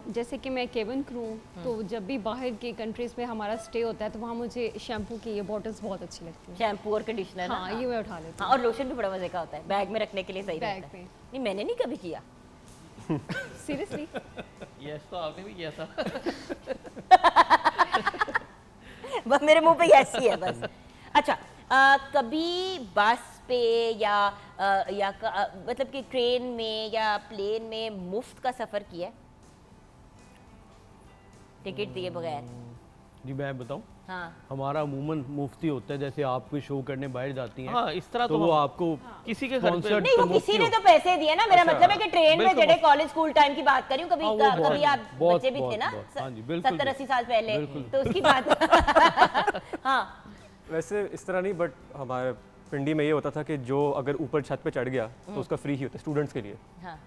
जैसे कि मैं केबिन क्रू हूँ तो जब भी बाहर के कंट्रीज़ में हमारा स्टे होता है तो वहाँ मुझे शैम्पू की ये बॉटल्स बहुत अच्छी लगती हैं। शैम्पू और कंडीशनर ना, हाँ ये मैं उठा लेती हाँ, हूँ और लोशन भी बड़ा मजे का होता है, बैग में रखने के लिए सही बैग रहता है। में। नहीं मैंने नहीं कभी किया। सीरियसली। यस तो आपने भी किया था। बस मेरे मुंह पे यस ही है बस। अच्छा कभी बस पे या मतलब कि ट्रेन में या प्लेन में मुफ्त का सफ़र किया है टिकट दिए बगैर? जी मैं बताऊँ, हाँ हमारा अमूमन मुफ्ती होता है, जैसे आप कोई शो करने बाहर जाती हैं हाँ, इस तरह तो तो वो हम- आपको किसी के घर पे sponsored नहीं, वो तो किसी मुफ्ती ने तो पैसे दिए ना, मेरा मतलब है कि ट्रेन में बिल्कुल जड़े कॉलेज स्कूल टाइम की बात कर रही हूँ, कभी हाँ, वो बहुत- कभी आप बहुत- बच्चे भी थे बहुत- ना, बहुत, हाँ जी, बिल्कुल, 70-80 साल पहले, बिल्कुल। तो उसकी बात। हाँ वैसे इस तरह नहीं, बट हमारे पिंडी में ये होता था कि जो अगर ऊपर छत पे चढ़ गया तो उसका फ्री ही होता है स्टूडेंट्स के लिए। हाँ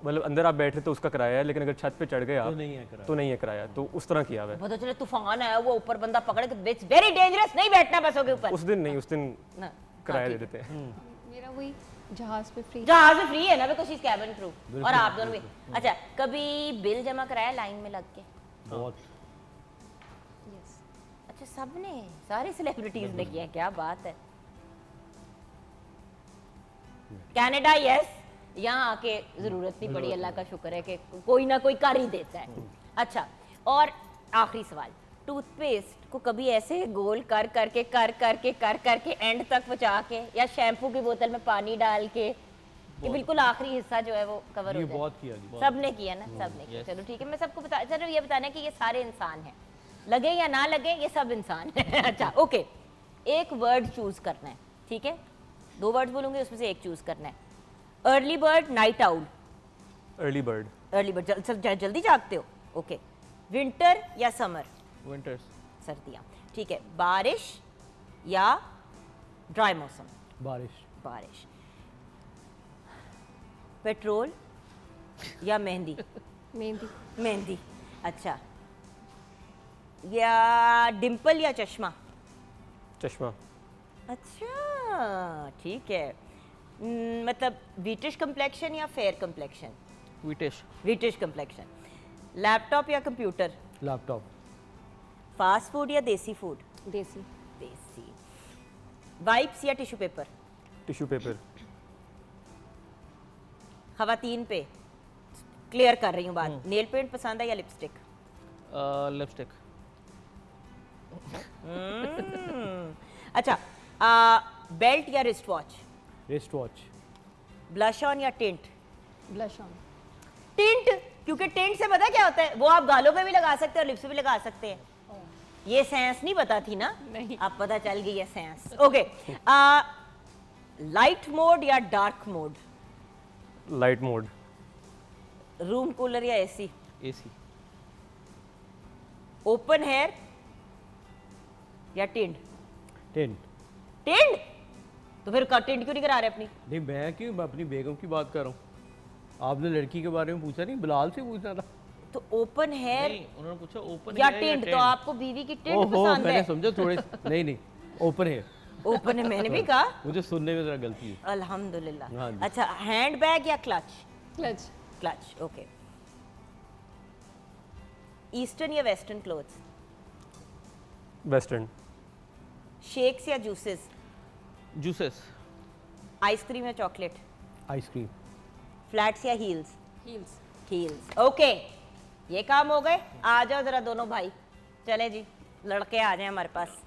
मतलब अंदर आप बैठे तो उसका किराया है, लेकिन अगर छत पे चढ़ गए तो आप नहीं है किराया। तो नहीं है किराया। तो उस तरह किया हुआ है। पता चले तूफान आया, वो ऊपर बंदा पकड़े तो इट्स वेरी डेंजरस, नहीं बैठना बसों के ऊपर उस दिन नहीं, उस दिन ना। किराया हाँ, दे ठीक है। देते हैं। मेरा वही जहाज़ पे फ्री। जहाज में फ्री है ना बिकॉज इज कैबिन क्रू, और आप दोनों भी। अच्छा कभी बिल जमा कराया लाइन में लग के? बहुत यस। अच्छा सबने, सारी सेलिब्रिटीज ने किया है, क्या बात है। कनाडा यस, यहाँ आके जरूरत नहीं पड़ी, अल्लाह का शुक्र है कि कोई ना कोई कर ही देता है। अच्छा और आखिरी सवाल, टूथपेस्ट को कभी ऐसे गोल कर करके एंड तक पहुंचा के, या शैम्पू की बोतल में पानी डाल के कि बिल्कुल आखिरी हिस्सा जो है वो कवर हो ये जाए? बहुत किया जी। सबने किया ना, सबने किया। चलो ठीक है, मैं सबको बता, चलो ये बताना है कि ये सारे इंसान हैं, लगे या ना लगे ये सब इंसान हैं। अच्छा ओके, एक वर्ड चूज करना है, ठीक है? 2 वर्ड बोलूंगी, उसमें से एक चूज करना है। Early bird, night owl. Early bird. Early bird, जल्दी जागते हो, ओके। विंटर या समर? विंटर्स। सर्दियाँ, ठीक है। बारिश या ड्राई मौसम? बारिश। बारिश। पेट्रोल या मेहंदी? मेहंदी। मेहंदी, अच्छा। या डिम्पल या चश्मा? चश्मा। अच्छा ठीक है। मतलब वीटिश कम्प्लेक्शन या fair complexion? Whitish. Wheatish complexion. Laptop या कंप्यूटर? लैपटॉप। फास्ट फूड या देसी फूड? देसी। देसी। वाइप्स या टिश्यू पेपर? Tissue paper. खवातीन पे क्लियर कर रही हूँ बात, नेल पेंट पसंद है या लिपस्टिक? लिपस्टिक। अच्छा बेल्ट या wrist watch? Wrist watch. Blush on या टिंट? Blush on. टिंट, क्योंकि टिंट से पता क्या होता है, वो आप गालों पे भी लगा सकते हैं और लिप्स पे भी लगा सकते हैं। ये सेंस नहीं पता थी ना? नहीं। अब पता चल गई है सेंस। ओके, लाइट मोड या dark mode? Light mode. Room cooler या एसी? एसी। ओपन हेयर या टिंड? टेंट। टिंड? तो फिर टिंड क्यों नहीं करा रहे अपनी? नहीं मैं क्यों, मैं अपनी बेगम की बात कर रहा हूँ। आपने लड़की के बारे में पूछा नहीं, बिलाल से पूछना था। तो ओपन हेयर नहीं, उन्होंने पूछा ओपन या टिंड? तो आपको बीवी की टिंड ओहो, पसंद मैंने है? समझा थोड़े। नहीं ओपन है। ओपन है, मैंने भी कहा। मुझे सुनने में जरा गलती है। अल्हम्दुलिल्लाह। हाँ जी। अच्छा, हैंड बैग या clutch? Clutch. Clutch, okay. Eastern या वेस्टर्न क्लोथ्स? वेस्टर्न। शेक्स या जूसेस? जूसेस। आइसक्रीम या चॉकलेट? आइसक्रीम। फ्लैट्स या हील्स? हील्स। Heels, okay. ये काम हो गए। आ जाओ जरा दोनों भाई, चले जी, लड़के आ जाए हमारे पास।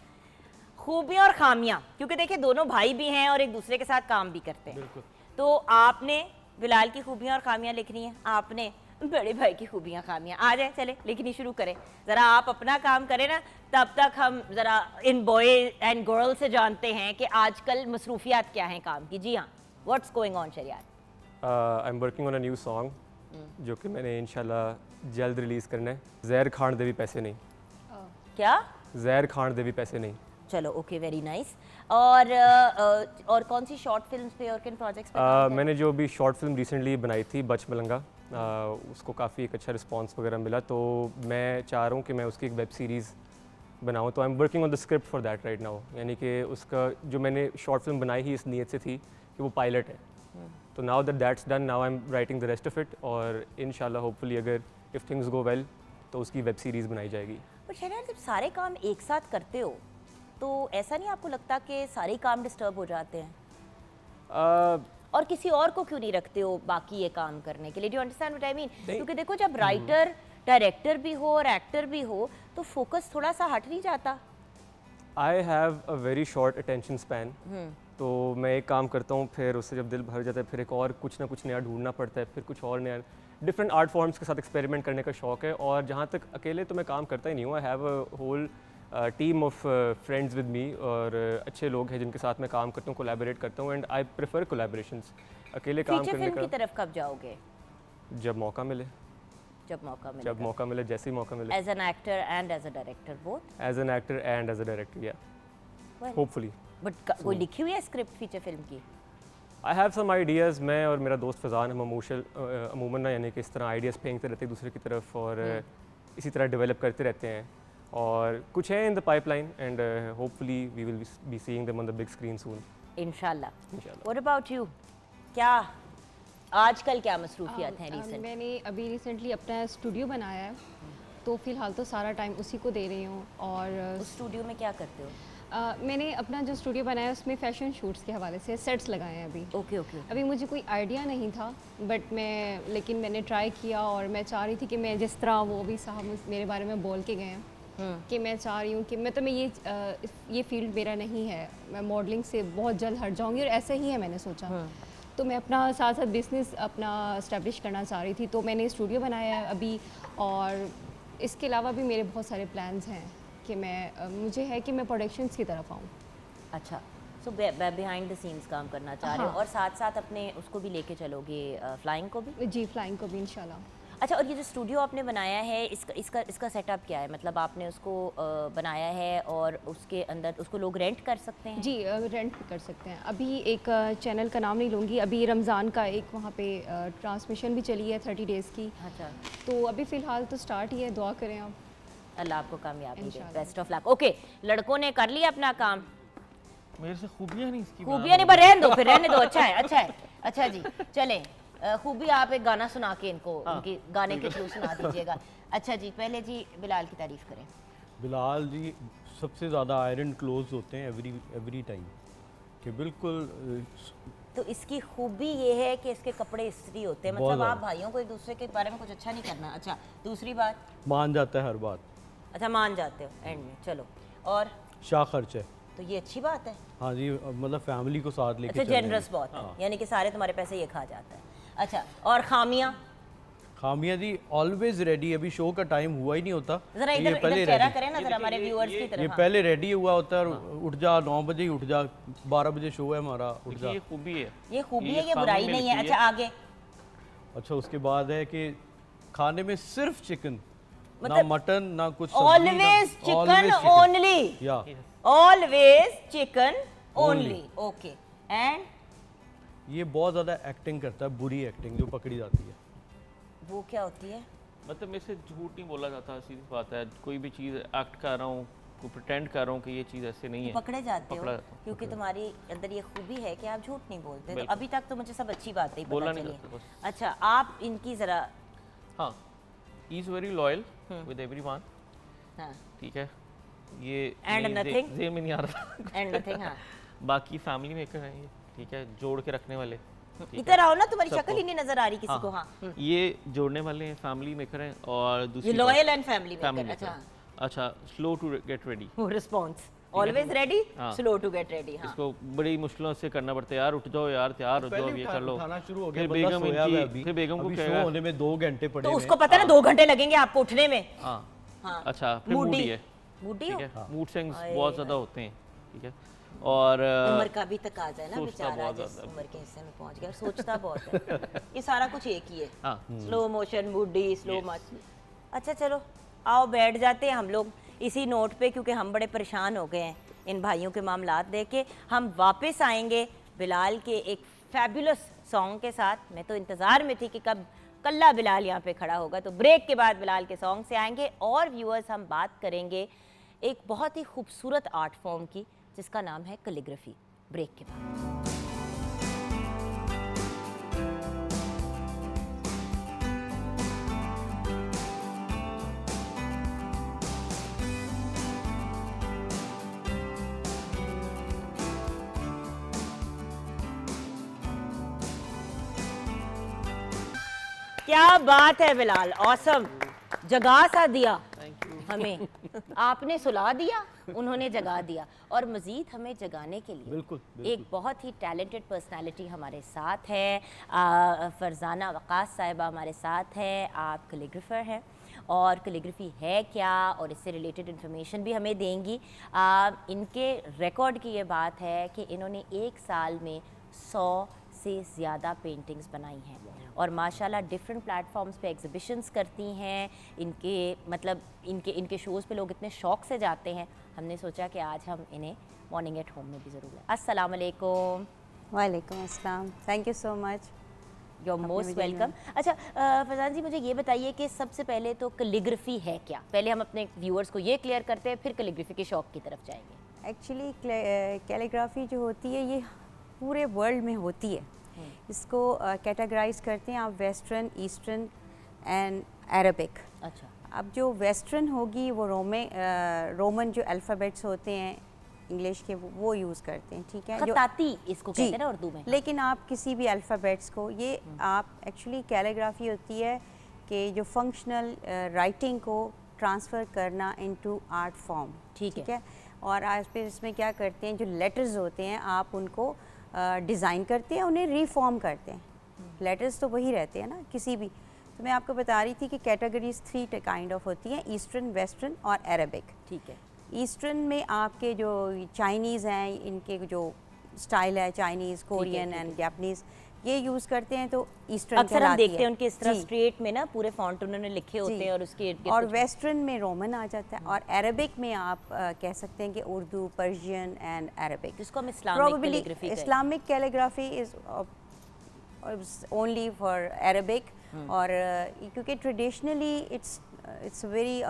खूबियाँ और खामियाँ, क्योंकि देखिए दोनों भाई भी हैं और एक दूसरे के साथ काम भी करते हैं। तो आपने बिलाल की खूबियाँ और खामियाँ लिखनी है, आपने बड़े भाई की खूबियाँ खामियाँ। आ जाए, चले लिखनी शुरू करें। ज़रा आप अपना काम करें ना, तब तक हम ज़रा इन बॉय एंड गर्ल से जानते हैं कि आजकल मसरूफियात क्या हैं काम की। जी हाँ, what's going on Shariyat? I am working on a new song जो कि मैंने इंशाल्लाह जल्द रिलीज़ करना है। जहर खान देवी पैसे नहीं। क्या? जहर खान देवी पैसे नहीं। चलो, ओके, वेरी नाइस। और कौन सी शॉर्ट फिल्म्स पे और किन प्रोजेक्ट्स पे काम कर रहे हैं? मैंने जो अभी शॉर्ट फिल्म रिसेंटली बनाई थी बच मलंगा, उसको काफ़ी एक अच्छा रिस्पांस वगैरह मिला, तो मैं चाह रहा हूँ कि मैं उसकी एक वेब सीरीज़ बनाऊँ। तो आई am working on the script for that right now. यानी कि उसका जो मैंने शॉर्ट फिल्म बनाई ही इस नीयत से थी कि वो पायलट है। तो now that that's done, now I am writing the rest of it, और इंशाल्लाह होपफुली अगर इफ़ थिंग्स गो वेल तो उसकी वेब सीरीज़ बनाई जाएगी। पर शहनाज, जब सारे काम एक साथ करते हो तो ऐसा नहीं आपको लगता कि सारे काम डिस्टर्ब हो जाते हैं? और किसी और को क्यों नहीं रखते हो बाकी ये काम करने के लिए? Do you understand what I mean? क्योंकि देखो, जब राइटर डायरेक्टर भी हो और एक्टर भी हो तो फोकस थोड़ा सा हट नहीं जाता? आई have a very short attention span. तो मैं एक काम करता हूँ, फिर उससे जब दिल भर जाता है फिर एक और कुछ ना कुछ नया ढूंढना पड़ता है, फिर कुछ और नया, डिफरेंट आर्ट फॉर्म्स के साथ एक्सपेरिमेंट करने का शौक है। और जहाँ तक अकेले तो मैं काम करता ही नहीं हूँ, I have a whole team of friends with me, और अच्छे लोग हैं जिनके साथ मैं काम करता हूँ, कोलैबोरेट करता हूँ, एंड आई प्रेफर कोलैबोरेशंस। अकेले काम फीचर करने फिल्म की का तरफ कब जाओगे? जब मौका मिले। जब मौका मिले। जब मौका मिले, जैसे ही मौका मिले। As an actor and as a director, both? As an actor and as a director, या होपफुली। बट कोई लिखी हुई है स्क्रिप्ट फीचर फिल्म की? I have some ideas. मैं और मेरा दोस्त फैज़ान हम अमूमन ना यानी कि इस तरह आइडियाज़ फेंकते रहते हैं एक दूसरे की तरफ, और इसी तरह डेवलप करते रहते हैं, और कुछ है in the pipeline, and hopefully we will be seeing them on the big screen soon इंशाल्लाह। इंशाल्लाह। What about you? क्या आजकल क्या मसरूफियात हैं रिसेंट? मैंने अभी रिसेंटली अपना स्टूडियो बनाया है, तो फ़िलहाल तो सारा टाइम उसी को दे रही हूँ। और उस स्टूडियो में क्या करते हो? मैंने अपना जो स्टूडियो बनाया है उसमें फ़ैशन शूट्स के हवाले से सेट्स लगाए हैं अभी। Okay okay. अभी मुझे कोई आइडिया नहीं था, लेकिन मैंने ट्राई किया, और मैं चाह रही थी कि मैं जिस तरह वो भी साहब मेरे बारे में बोल के गए हैं कि मैं चाह रही हूँ कि ये फील्ड मेरा नहीं है, मैं मॉडलिंग से बहुत जल्द हट जाऊँगी, और ऐसा ही है मैंने सोचा। तो मैं अपना साथ साथ बिज़नेस अपना इस्टेब्लिश करना चाह रही थी, तो मैंने स्टूडियो बनाया है अभी, और इसके अलावा भी मेरे बहुत सारे प्लान्स हैं कि मुझे है कि मैं प्रोडक्शंस की तरफ आऊँ। अच्छा, सो बिहाइंड द सीन्स काम करना चाह रहे हो, हाँ। और साथ साथ अपने उसको भी लेके चलोगे, फ्लाइंग को भी? जी, फ्लाइंग को भी इंशाल्लाह। अच्छा, और ये जो स्टूडियो आपने बनाया है, इसका सेटअप क्या है? मतलब आपने उसको बनाया है और उसके अंदर उसको लोग रेंट कर सकते हैं? जी, रेंट भी कर सकते हैं। अभी एक चैनल का नाम नहीं लूँगी, अभी रमज़ान का एक वहाँ पे ट्रांसमिशन भी चली है 30 डेज़ की। अच्छा, तो अभी फ़िलहाल तो स्टार्ट ही है, दुआ करें आप। अल्लाह आपको कामयाबी दे, इंशाल्लाह। Best of luck. ओके, लड़कों ने कर लिया अपना काम। मेरे से खूबियाँ नहीं इसकी खूबियाँ नहीं, पर रहने दो, फिर रहने दो। अच्छा है, अच्छा है। अच्छा जी, चलें, खूबी आप एक गाना सुना के इनको उनकी गाने के थ्रू सुना दीजिएगा। अच्छा जी, पहले जी बिलाल की तारीफ़ करें। बिलाल जी सबसे ज़्यादा आयरन क्लोज होते हैं एवरी टाइम, कि बिल्कुल तो इसकी खूबी ये है कि इसके कपड़े इस्त्री होते हैं, बहुत मतलब आप ज़्यादा। भाइयों को एक दूसरे के बारे में कुछ अच्छा नहीं करना। अच्छा, दूसरी बात? मान जाता है हर बात। अच्छा, मान जाते हो एंड में, चलो। और शाह खर्च है। तो ये अच्छी बात है। हाँ जी, मतलब फैमिली को साथ लेके अच्छा, चल रहे हैं। जेनरस बहुत है, यानी कि सारे तुम्हारे पैसे ये खा जाता है। अच्छा, और खामियां? खामिया जी ऑलवेज रेडी, अभी शो का टाइम हुआ ही नहीं होता। जरा ये इधर पहले इधर चेहरा ready- करें ना जरा हमारे व्यूअर्स की ये तरफ। हाँ। पहले रेडी हुआ होता है और उठ जा 9 बजे ही उठ जा, 12 बजे शो है हमारा, उठ जा। ये खूबी है, ये खूबी है, ये family बुराई में नहीं है। लिखी अच्छा, आगे अच्छा, उसके बाद है कि खाने में सिर्फ चिकन, ना मतलब मटन ना कुछ सब्जी, ऑलवेज चिकन ओनली, या always chicken only. Okay, and ये बहुत ज़्यादा एक्टिंग करता है, बुरी एक्टिंग जो पकड़ी जाती है। वो क्या होती है? मतलब मेरे से झूठ नहीं बोला जाता, सीधी बात है। कोई भी चीज़ एक्ट कर रहा हूँ, कोई प्रिटेंड कर रहा हूँ कि ये चीज़ ऐसे नहीं है, पकड़े जाते हो पकड़ा जाता हूँ। क्योंकि तुम्हारी अंदर ये खूबी है कि आप झूठ नहीं बोलते। तो बिल्कुल। अभी तक तो मुझे सब अच्छी बातें ही बोला पता नहीं चली जाता बस। हैं। अच्छा, आप इनकी ज़रा हाँ, he is very loyal with everyone, हाँ, ठीक है। ये And नहीं, nothing? जेब में नहीं आ रहा। And nothing. हाँ, बाकी फैमिली मेकर हैं ये, ठीक है, जोड़ के रखने वाले, ठीक है। इधर आओ ना, तुम्हारी सबको। शक्ल ही नहीं नजर आ रही किसी को। हाँ, ये जोड़ने वाले हैं, फैमिली मेकर हैं। और दूसरी ये loyal and family family maker. Maker. अच्छा, अच्छा, स्लो टू गेट रेडी, वो रिस्पॉन्स ऑलवेज रेडी, हाँ। Slow to get ready. हाँ, इसको बड़ी मुश्किलों से करना पड़ता है। यार उठ जाओ यार, तैयार हो जाओ, अब ये कर लो। उठाना शुरू हो गया, फिर बंदा बेगम सोया हुआ है इनकी, अभी। फिर बेगम को अभी शो कहेगा, होने में 2 घंटे पड़े तो हुए उसको पता है ना 2 घंटे लगेंगे आपको उठने में। हाँ हाँ, अच्छा, फिर मूडी है, मूडी ठीक हो। है, मूड स्विंग्स आए बहुत ज़्यादा होते हैं, ठीक है। और उम्र का भी तकाजा है ना, सोचता बेचारा बहुत जिस ज़्यादा है। उम्र के हिस्से में पहुंच गया, सोचता बहुत है। ये सारा कुछ एक ही है, हाँ slow motion, Moody, slow much. अच्छा चलो, आओ बैठ जाते हैं हम लोग इसी नोट पे, क्योंकि हम बड़े परेशान हो गए हैं इन भाइयों के मामलात देख के। हम वापस आएंगे बिलाल के एक फैबुलस सॉन्ग के साथ। मैं तो इंतज़ार में थी कि कब कल्ला बिलाल यहाँ पे खड़ा होगा। तो ब्रेक के बाद बिलाल के सॉन्ग से आएंगे और व्यूअर्स हम बात करेंगे एक बहुत ही खूबसूरत आर्ट फॉर्म की जिसका नाम है कैलीग्राफी। ब्रेक के बाद। क्या बात है बिलाल, ऑसम, जगा सा दिया हमें। आपने सुला दिया, उन्होंने जगा दिया, और मज़ीद हमें जगाने के लिए बिल्कुल, एक बहुत ही टैलेंटेड पर्सनालिटी हमारे साथ है। फरजाना वक़ास साहिबा हमारे साथ है। आप कैलीग्राफर हैं और कैलीग्राफी है क्या और इससे रिलेटेड इन्फॉर्मेशन भी हमें देंगी। इनके रिकॉर्ड की ये बात है कि इन्होंने एक साल में 100 से ज़्यादा पेंटिंग्स बनाई हैं और माशाल्लाह डिफरेंट प्लेटफॉर्म्स पे एग्जिबिशंस करती हैं। इनके शोज़ पे लोग इतने शौक़ से जाते हैं, हमने सोचा कि आज हम इन्हें मॉर्निंग एट होम में भी ज़रूर है। अस्सलाम वालेकुम। वालेकुम अस्सलाम, thank you so much. You are most welcome. अच्छा फरजान जी, मुझे ये बताइए कि सबसे पहले तो कैलीग्राफी है क्या? पहले हम अपने व्यूअर्स को ये क्लियर करते हैं, फिर कैलीग्राफी के शौक़ की तरफ जाएंगे। एक्चुअली कैलीग्राफी जो होती है ये पूरे वर्ल्ड में होती है। इसको कैटेगराइज करते हैं आप वेस्टर्न, ईस्टर्न एंड अरबिक। अच्छा, अब जो वेस्टर्न होगी वो रोमन जो अल्फ़ाबेट्स होते हैं इंग्लिश के वो यूज़ करते हैं, ठीक है, जो खताती इसको जी, कहते हैं ना उर्दू में। लेकिन आप किसी भी अल्फ़ाबेट्स को ये आप एक्चुअली कैलीग्राफी होती है कि जो फंक्शनल राइटिंग को ट्रांसफ़र करना इनटू आर्ट फॉर्म, ठीक है। और आज फिर इसमें क्या करते हैं, जो लेटर्स होते हैं आप उनको डिज़ाइन करते हैं, उन्हें रीफॉर्म करते हैं। लेटर्स तो वही रहते हैं ना किसी भी। तो मैं आपको बता रही थी कि कैटेगरीज 3 काइंड ऑफ होती हैं, ईस्टर्न, वेस्टर्न और अरबिक। ठीक है। ईस्टर्न में आपके जो चाइनीज़ हैं, इनके जो स्टाइल है चाइनीज़, कोरियन एंड जापानीज़, ये यूज़ करते हैं, तो ईस्टर्न अक्सर हम देखते हैं उनके इस तरह जी। स्ट्रेट में ना पूरे फॉन्ट उन्होंने लिखे होते जी। हैं और उसके और वेस्टर्न में रोमन आ जाता है, और अरबिक में आप कह सकते हैं कि उर्दू, पर्शियन एंड अरबिक, जिसको हम इस्लामिक कैलीग्राफी कहते हैं। Islamic calligraphy is only for Arabic. और क्योंकि ट्रेडिशनली इट्स वेरी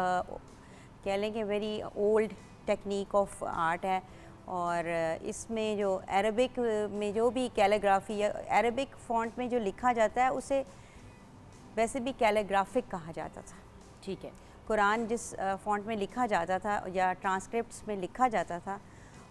कह लें कि very old technique of art है। और इसमें जो अरबिक में जो भी कैलीग्राफी या अरबिक फ़ॉन्ट में जो लिखा जाता है उसे वैसे भी कैलीग्राफिक कहा जाता था। ठीक है। कुरान जिस फ़ॉन्ट में लिखा जाता था या ट्रांसक्रिप्ट्स में लिखा जाता था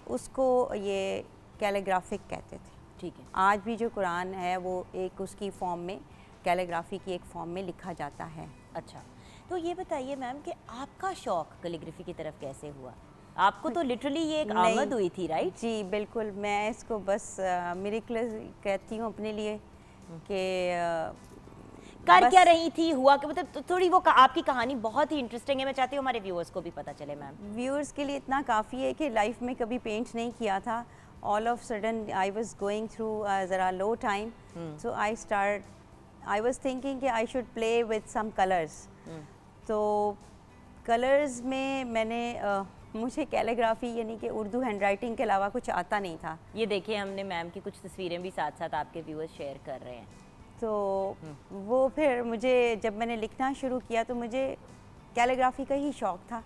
उसको ये कैलीग्राफिक कहते थे। ठीक है। आज भी जो कुरान है वो एक उसकी फॉर्म में, कैलीग्राफी की एक फॉर्म में लिखा जाता है। अच्छा, तो ये बताइए मैम कि आपका शौक़ कैलीग्राफी की तरफ कैसे हुआ? आपको तो लिटरली ये एक नहीं। आमद हुई थी, राइट? जी बिल्कुल, मैं इसको बस मिरेकल कहती हूँ अपने लिए कि कर बस- क्या रही थी, हुआ कि मतलब थोड़ी वो आपकी कहानी बहुत ही इंटरेस्टिंग है, मैं चाहती हूँ हमारे व्यूअर्स को भी पता चले मैम। व्यूअर्स के लिए इतना काफ़ी है कि लाइफ में कभी पेंट नहीं किया था, all of sudden I was going through ज़रा low time, so I was thinking कि I should play with some colours. तो कलर्स में मैंने मुझे कैलीग्राफी यानी कि उर्दू हैंडराइटिंग के अलावा कुछ आता नहीं था। ये देखिए हमने मैम की कुछ तस्वीरें भी साथ साथ आपके व्यूअर्स शेयर कर रहे हैं। तो वो फिर मुझे जब मैंने लिखना शुरू किया तो मुझे कैलीग्राफी का ही शौक़ था,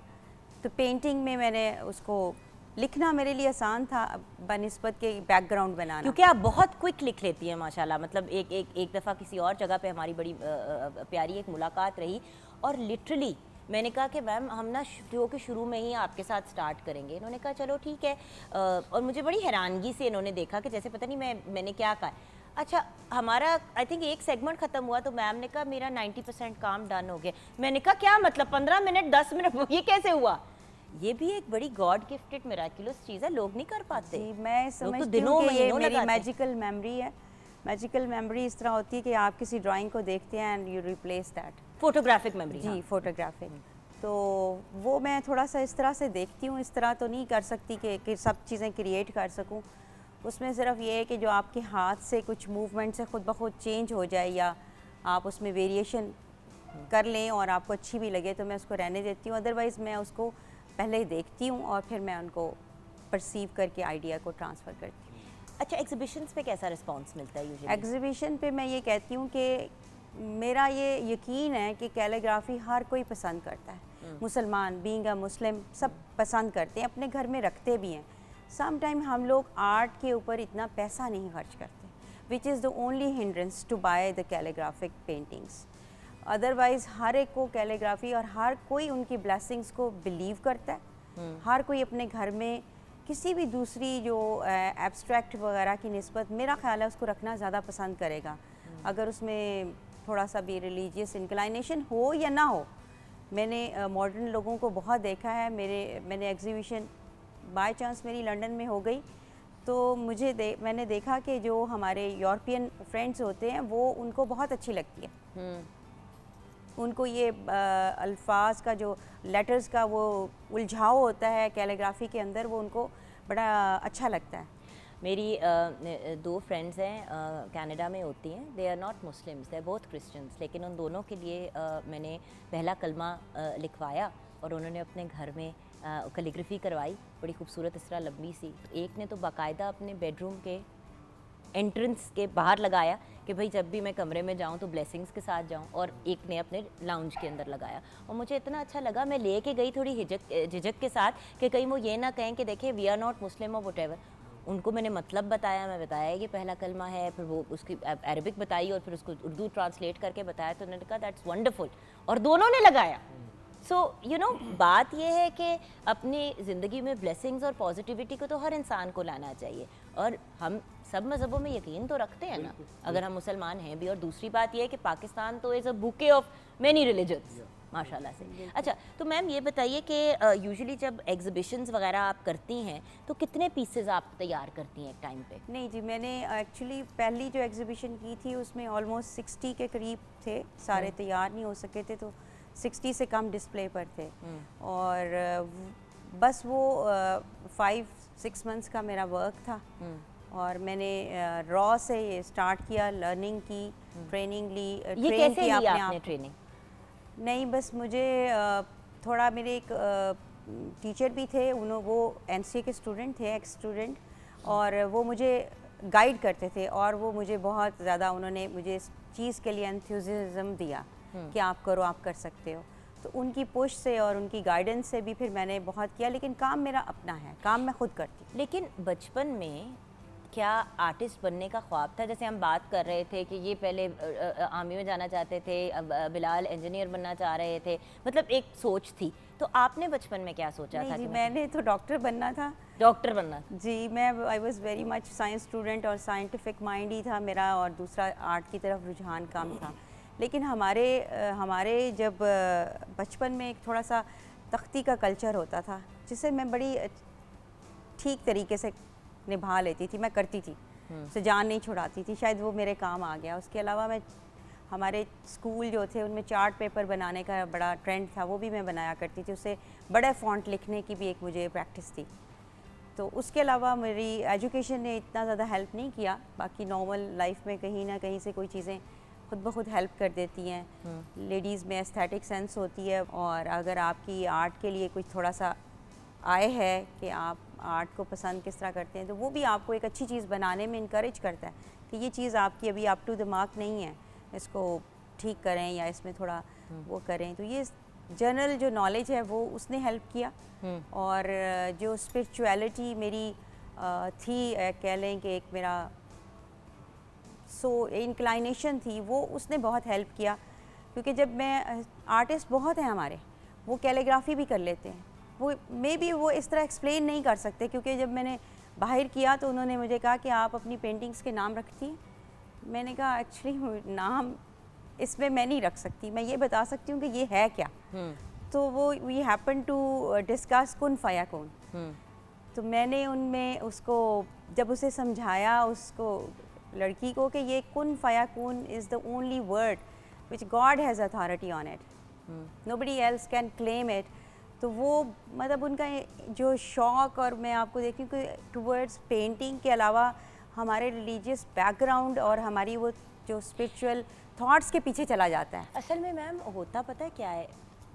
तो पेंटिंग में मैंने उसको लिखना मेरे लिए आसान था बनिस्बत के बैकग्राउंड बनाना। क्योंकि आप बहुत क्विक लिख लेती हैं माशाल्लाह, मतलब एक दफ़ा किसी और जगह पे हमारी बड़ी प्यारी एक मुलाकात रही और लिटरली मैंने कहा कि मैम हम ना शो के शुरू में ही आपके साथ स्टार्ट करेंगे। इन्होंने कहा चलो ठीक है, और मुझे बड़ी हैरानगी से इन्होंने देखा कि जैसे पता नहीं मैंने क्या कहा। अच्छा, हमारा आई थिंक एक सेगमेंट ख़त्म हुआ तो मैम ने कहा मेरा 90% काम डन हो गया। मैंने कहा क्या मतलब 15 मिनट 10 मिनट ये कैसे हुआ? ये भी एक बड़ी गॉड गिफ्टेड मिराकुलस चीज़ है, लोग नहीं कर पाते। जी, मैं लोग तो समझती दिनों हूँ कि ये महीनों मेरी लगाते हैं। मैजिकल मेमोरी है। मैजिकल मेमोरी इस तरह होती है कि आप किसी ड्राइंग को देखते हैं and you replace that. Photographic memory. जी, फोटोग्राफिक। तो वो मैं थोड़ा सा इस तरह से देखती हूँ, इस तरह तो नहीं कर सकती कि सब चीज़ें क्रिएट कर सकूँ। उसमें सिर्फ ये है कि जो आपके हाथ से कुछ मूवमेंट से खुद ब खुद चेंज हो जाए या आप उसमें वेरिएशन कर लें और आपको अच्छी भी लगे तो मैं उसको रहने देती हूँ, अदरवाइज़ मैं उसको पहले ही देखती हूँ और फिर मैं उनको परसीव करके आइडिया को ट्रांसफ़र करती हूँ। अच्छा, एग्जीबिशंस पे कैसा रिस्पांस मिलता है यूजुअली? एग्जीबिशन पे मैं ये कहती हूँ कि मेरा ये यकीन है कि कैलीग्राफी हर कोई पसंद करता है। मुसलमान बीइंग अ मुस्लिम सब पसंद करते हैं, अपने घर में रखते भी हैं। सम टाइम हम लोग आर्ट के ऊपर इतना पैसा नहीं खर्च करते, which is the only hindrance to buy the calligraphic paintings. Otherwise हर एक को कैलीग्राफी और हर कोई उनकी ब्लेसिंग्स को बिलीव करता है। हर कोई अपने घर में किसी भी दूसरी जो एब्स्ट्रैक्ट वगैरह की निस्बत मेरा ख्याल है उसको रखना ज़्यादा पसंद करेगा, अगर उसमें थोड़ा सा भी रिलीजियस इंक्लाइनेशन हो या ना हो। मैंने मॉडर्न लोगों को बहुत देखा है। मैंने एग्जीबिशन बाय चांस मेरी लंदन में हो गई तो मैंने देखा कि जो हमारे यूरोपियन फ्रेंड्स होते हैं वो उनको बहुत अच्छी लगती है। उनको ये अल्फाज का जो लेटर्स का वो उलझाव होता है कैलीग्राफी के अंदर, वो उनको बड़ा अच्छा लगता है। मेरी दो फ्रेंड्स हैं कनाडा में होती हैं, they are not Muslims, they are both Christians, लेकिन उन दोनों के लिए मैंने पहला कलमा लिखवाया और उन्होंने अपने घर में कैलीग्राफी करवाई, बड़ी खूबसूरत इस तरह लंबी सी। एक ने तो बाकायदा अपने बेडरूम के एंट्रेंस के बाहर लगाया कि भाई जब भी मैं कमरे में जाऊं तो ब्लेसिंग्स के साथ जाऊं, और एक ने अपने लाउंज के अंदर लगाया। और मुझे इतना अच्छा लगा, मैं लेके गई थोड़ी झिझक के साथ कि कहीं वो ये ना कहें कि देखिए वी आर नॉट मुस्लिम और वटेवर। उनको मैंने मतलब बताया, मैं बताया कि पहला कलमा है, फिर वो उसकी अरबिक बताई और फिर उसको उर्दू ट्रांसलेट करके बताया, तो उन्होंने कहा दैट्स वंडरफुल, और दोनों ने लगाया। सो यू नो, बात यह है कि अपनी ज़िंदगी में ब्लेसिंग्स और पॉजिटिविटी को तो हर इंसान को लाना चाहिए, और हम सब मज़हबों में यकीन तो रखते हैं ना, अगर हम मुसलमान हैं भी। और दूसरी बात यह है कि पाकिस्तान तो is a bouquet of many religions माशाल्लाह से। अच्छा, तो मैम ये बताइए कि यूजुअली जब एग्जीबिशंस वगैरह आप करती हैं तो कितने पीसेज आप तैयार करती हैं एक टाइम पे? नहीं जी, मैंने एक्चुअली पहली जो एग्जीबिशन की थी उसमें ऑलमोस्ट 60 के करीब थे, सारे तैयार नहीं हो सके थे तो 60 से कम डिस्प्ले पर थे। और बस वो 5-6 मंथ्स का मेरा वर्क था और मैंने रॉ से ये स्टार्ट किया, लर्निंग की, ट्रेनिंग ली। ये कैसे ली आपने ट्रेनिंग? नहीं, बस मुझे थोड़ा मेरे एक टीचर भी थे, वो एनसीए के स्टूडेंट थे, एक्स स्टूडेंट, और वो मुझे गाइड करते थे और वो मुझे बहुत ज़्यादा उन्होंने मुझे इस चीज़ के लिए एंथुसियाज्म दिया कि आप करो, आप कर सकते हो। तो उनकी पुश से और उनकी गाइडेंस से भी फिर मैंने बहुत किया, लेकिन काम मेरा अपना है, काम मैं खुद करती हूँ। लेकिन बचपन में क्या आर्टिस्ट बनने का ख्वाब था? जैसे हम बात कर रहे थे कि ये पहले आर्मी में जाना चाहते थे, बिलाल इंजीनियर बनना चाह रहे थे, मतलब एक सोच थी। तो आपने बचपन में क्या सोचा था? जी, मैंने तो डॉक्टर बनना था। डॉक्टर बनना? जी, मैं I was very much science student और साइंटिफिक माइंड ही था मेरा, और दूसरा आर्ट की तरफ रुझान कम था। लेकिन हमारे जब बचपन में एक थोड़ा सा तख्ती का कल्चर होता था जिसे मैं बड़ी ठीक तरीके से निभा लेती थी, मैं करती थी, उसे जान नहीं छुड़ाती थी, शायद वो मेरे काम आ गया। उसके अलावा मैं हमारे स्कूल जो थे उनमें चार्ट पेपर बनाने का बड़ा ट्रेंड था, वो भी मैं बनाया करती थी, उससे बड़े फ़ॉन्ट लिखने की भी एक मुझे प्रैक्टिस थी। तो उसके अलावा मेरी एजुकेशन ने इतना ज़्यादा हेल्प नहीं किया, बाकी नॉर्मल लाइफ में कहीं ना कहीं से कोई चीज़ें खुद ब खुद हेल्प कर देती हैं। लेडीज़ में एस्थेटिक सेंस होती है, और अगर आपकी आर्ट के लिए कुछ थोड़ा सा आए है कि आप आर्ट को पसंद किस तरह करते हैं, तो वो भी आपको एक अच्छी चीज़ बनाने में इनकरेज करता है कि ये चीज़ आपकी अभी अप टू द मार्क नहीं है, इसको ठीक करें या इसमें थोड़ा वो करें। तो ये जनरल जो नॉलेज है वो उसने हेल्प किया, और जो स्पिरिचुअलिटी मेरी थी, कह लें कि एक मेरा इंक्लाइनेशन थी, वो उसने बहुत हेल्प किया। क्योंकि जब मैं आर्टिस्ट बहुत हैं हमारे, वो कैलीग्राफी भी कर लेते हैं, वो मे बी वो इस तरह एक्सप्लेन नहीं कर सकते, क्योंकि जब मैंने बाहर किया तो उन्होंने मुझे कहा कि आप अपनी पेंटिंग्स के नाम रखती हैं। मैंने कहा एक्चुअली नाम इसमें मैं नहीं रख सकती, मैं ये बता सकती हूँ कि ये है क्या। तो वो वी हैपन टू डिस्कस कुन फया कौन। तो मैंने उनमें उसको जब उसे समझाया, उसको लड़की को, कि ये कुन फया कौन is the only word which God has authority on it, nobody else can claim it. तो वो मतलब उनका जो शौक़, और मैं आपको देखती हूँ कि टूवर्ड्स पेंटिंग के अलावा हमारे रिलीजियस बैकग्राउंड और हमारी वो जो स्पिरिचुअल थॉट्स के पीछे चला जाता है। असल में मैम होता पता है क्या है,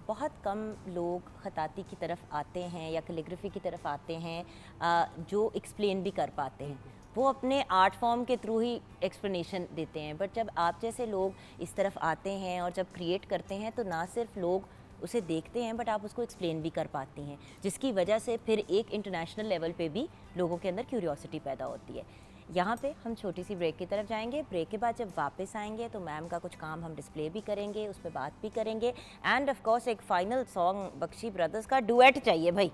बहुत कम लोग खताती की तरफ आते हैं या कैलीग्राफी की तरफ आते हैं जो एक्सप्लेन भी कर पाते हैं, वो अपने आर्ट फॉर्म के थ्रू ही एक्सप्लेनेशन देते हैं। बट जब आप जैसे लोग इस तरफ आते हैं और जब क्रिएट करते हैं, तो ना सिर्फ लोग उसे देखते हैं बट आप उसको एक्सप्लेन भी कर पाती हैं, जिसकी वजह से फिर एक इंटरनेशनल लेवल पे भी लोगों के अंदर क्यूरियोसिटी पैदा होती है। यहाँ पे हम छोटी सी ब्रेक की तरफ जाएंगे। ब्रेक के बाद जब वापस आएंगे तो मैम का कुछ काम हम डिस्प्ले भी करेंगे, उस पर बात भी करेंगे, एंड ऑफ कोर्स एक फाइनल सॉन्ग बख्शी ब्रदर्स का डुएट चाहिए भाई,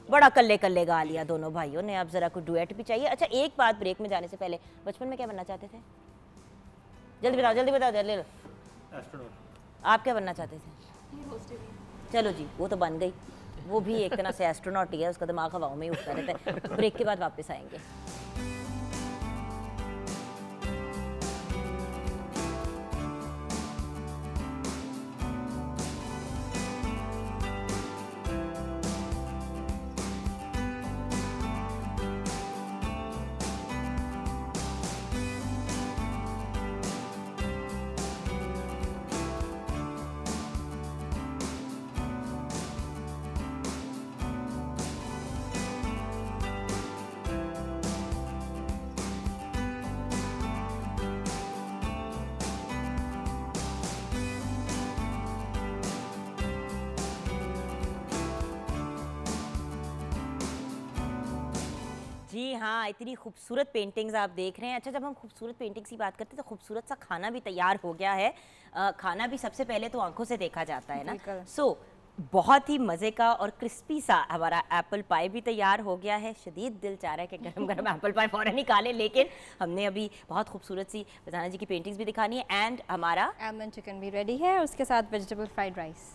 बड़ा कल्ले कल्ले गा लिया दोनों भाइयों ने, अब ज़रा कुछ डुएट भी चाहिए। अच्छा एक बात, ब्रेक में जाने से पहले, बचपन में क्या बनना चाहते थे? जल्दी बताओ जल्दी बताओ जल्दी। एस्ट्रोनॉट। आप क्या बनना चाहते थे? चलो जी, वो तो बन गई, वो भी एक तरह से एस्ट्रोनॉट ही है, उसका दिमाग हवाओं में ही उठता रहता है। ब्रेक के बाद वापस आएंगे। जी हाँ, इतनी खूबसूरत पेंटिंग्स आप देख रहे हैं। अच्छा, जब हम खूबसूरत पेंटिंग्स की बात करते हैं तो खूबसूरत सा खाना भी तैयार हो गया है। खाना भी सबसे पहले तो आंखों से देखा जाता है ना। सो बहुत ही मज़े का और क्रिस्पी सा हमारा एप्पल पाई भी तैयार हो गया है। शदीद दिल चाह रहा है कि गरम गरम एप्पल पाई फ़ौरन निकालें, लेकिन हमने अभी बहुत खूबसूरत सी फरजाना जी की पेंटिंग्स भी दिखानी है, एंड हमारा आलमंड चिकन भी रेडी है, उसके साथ vegetable fried rice.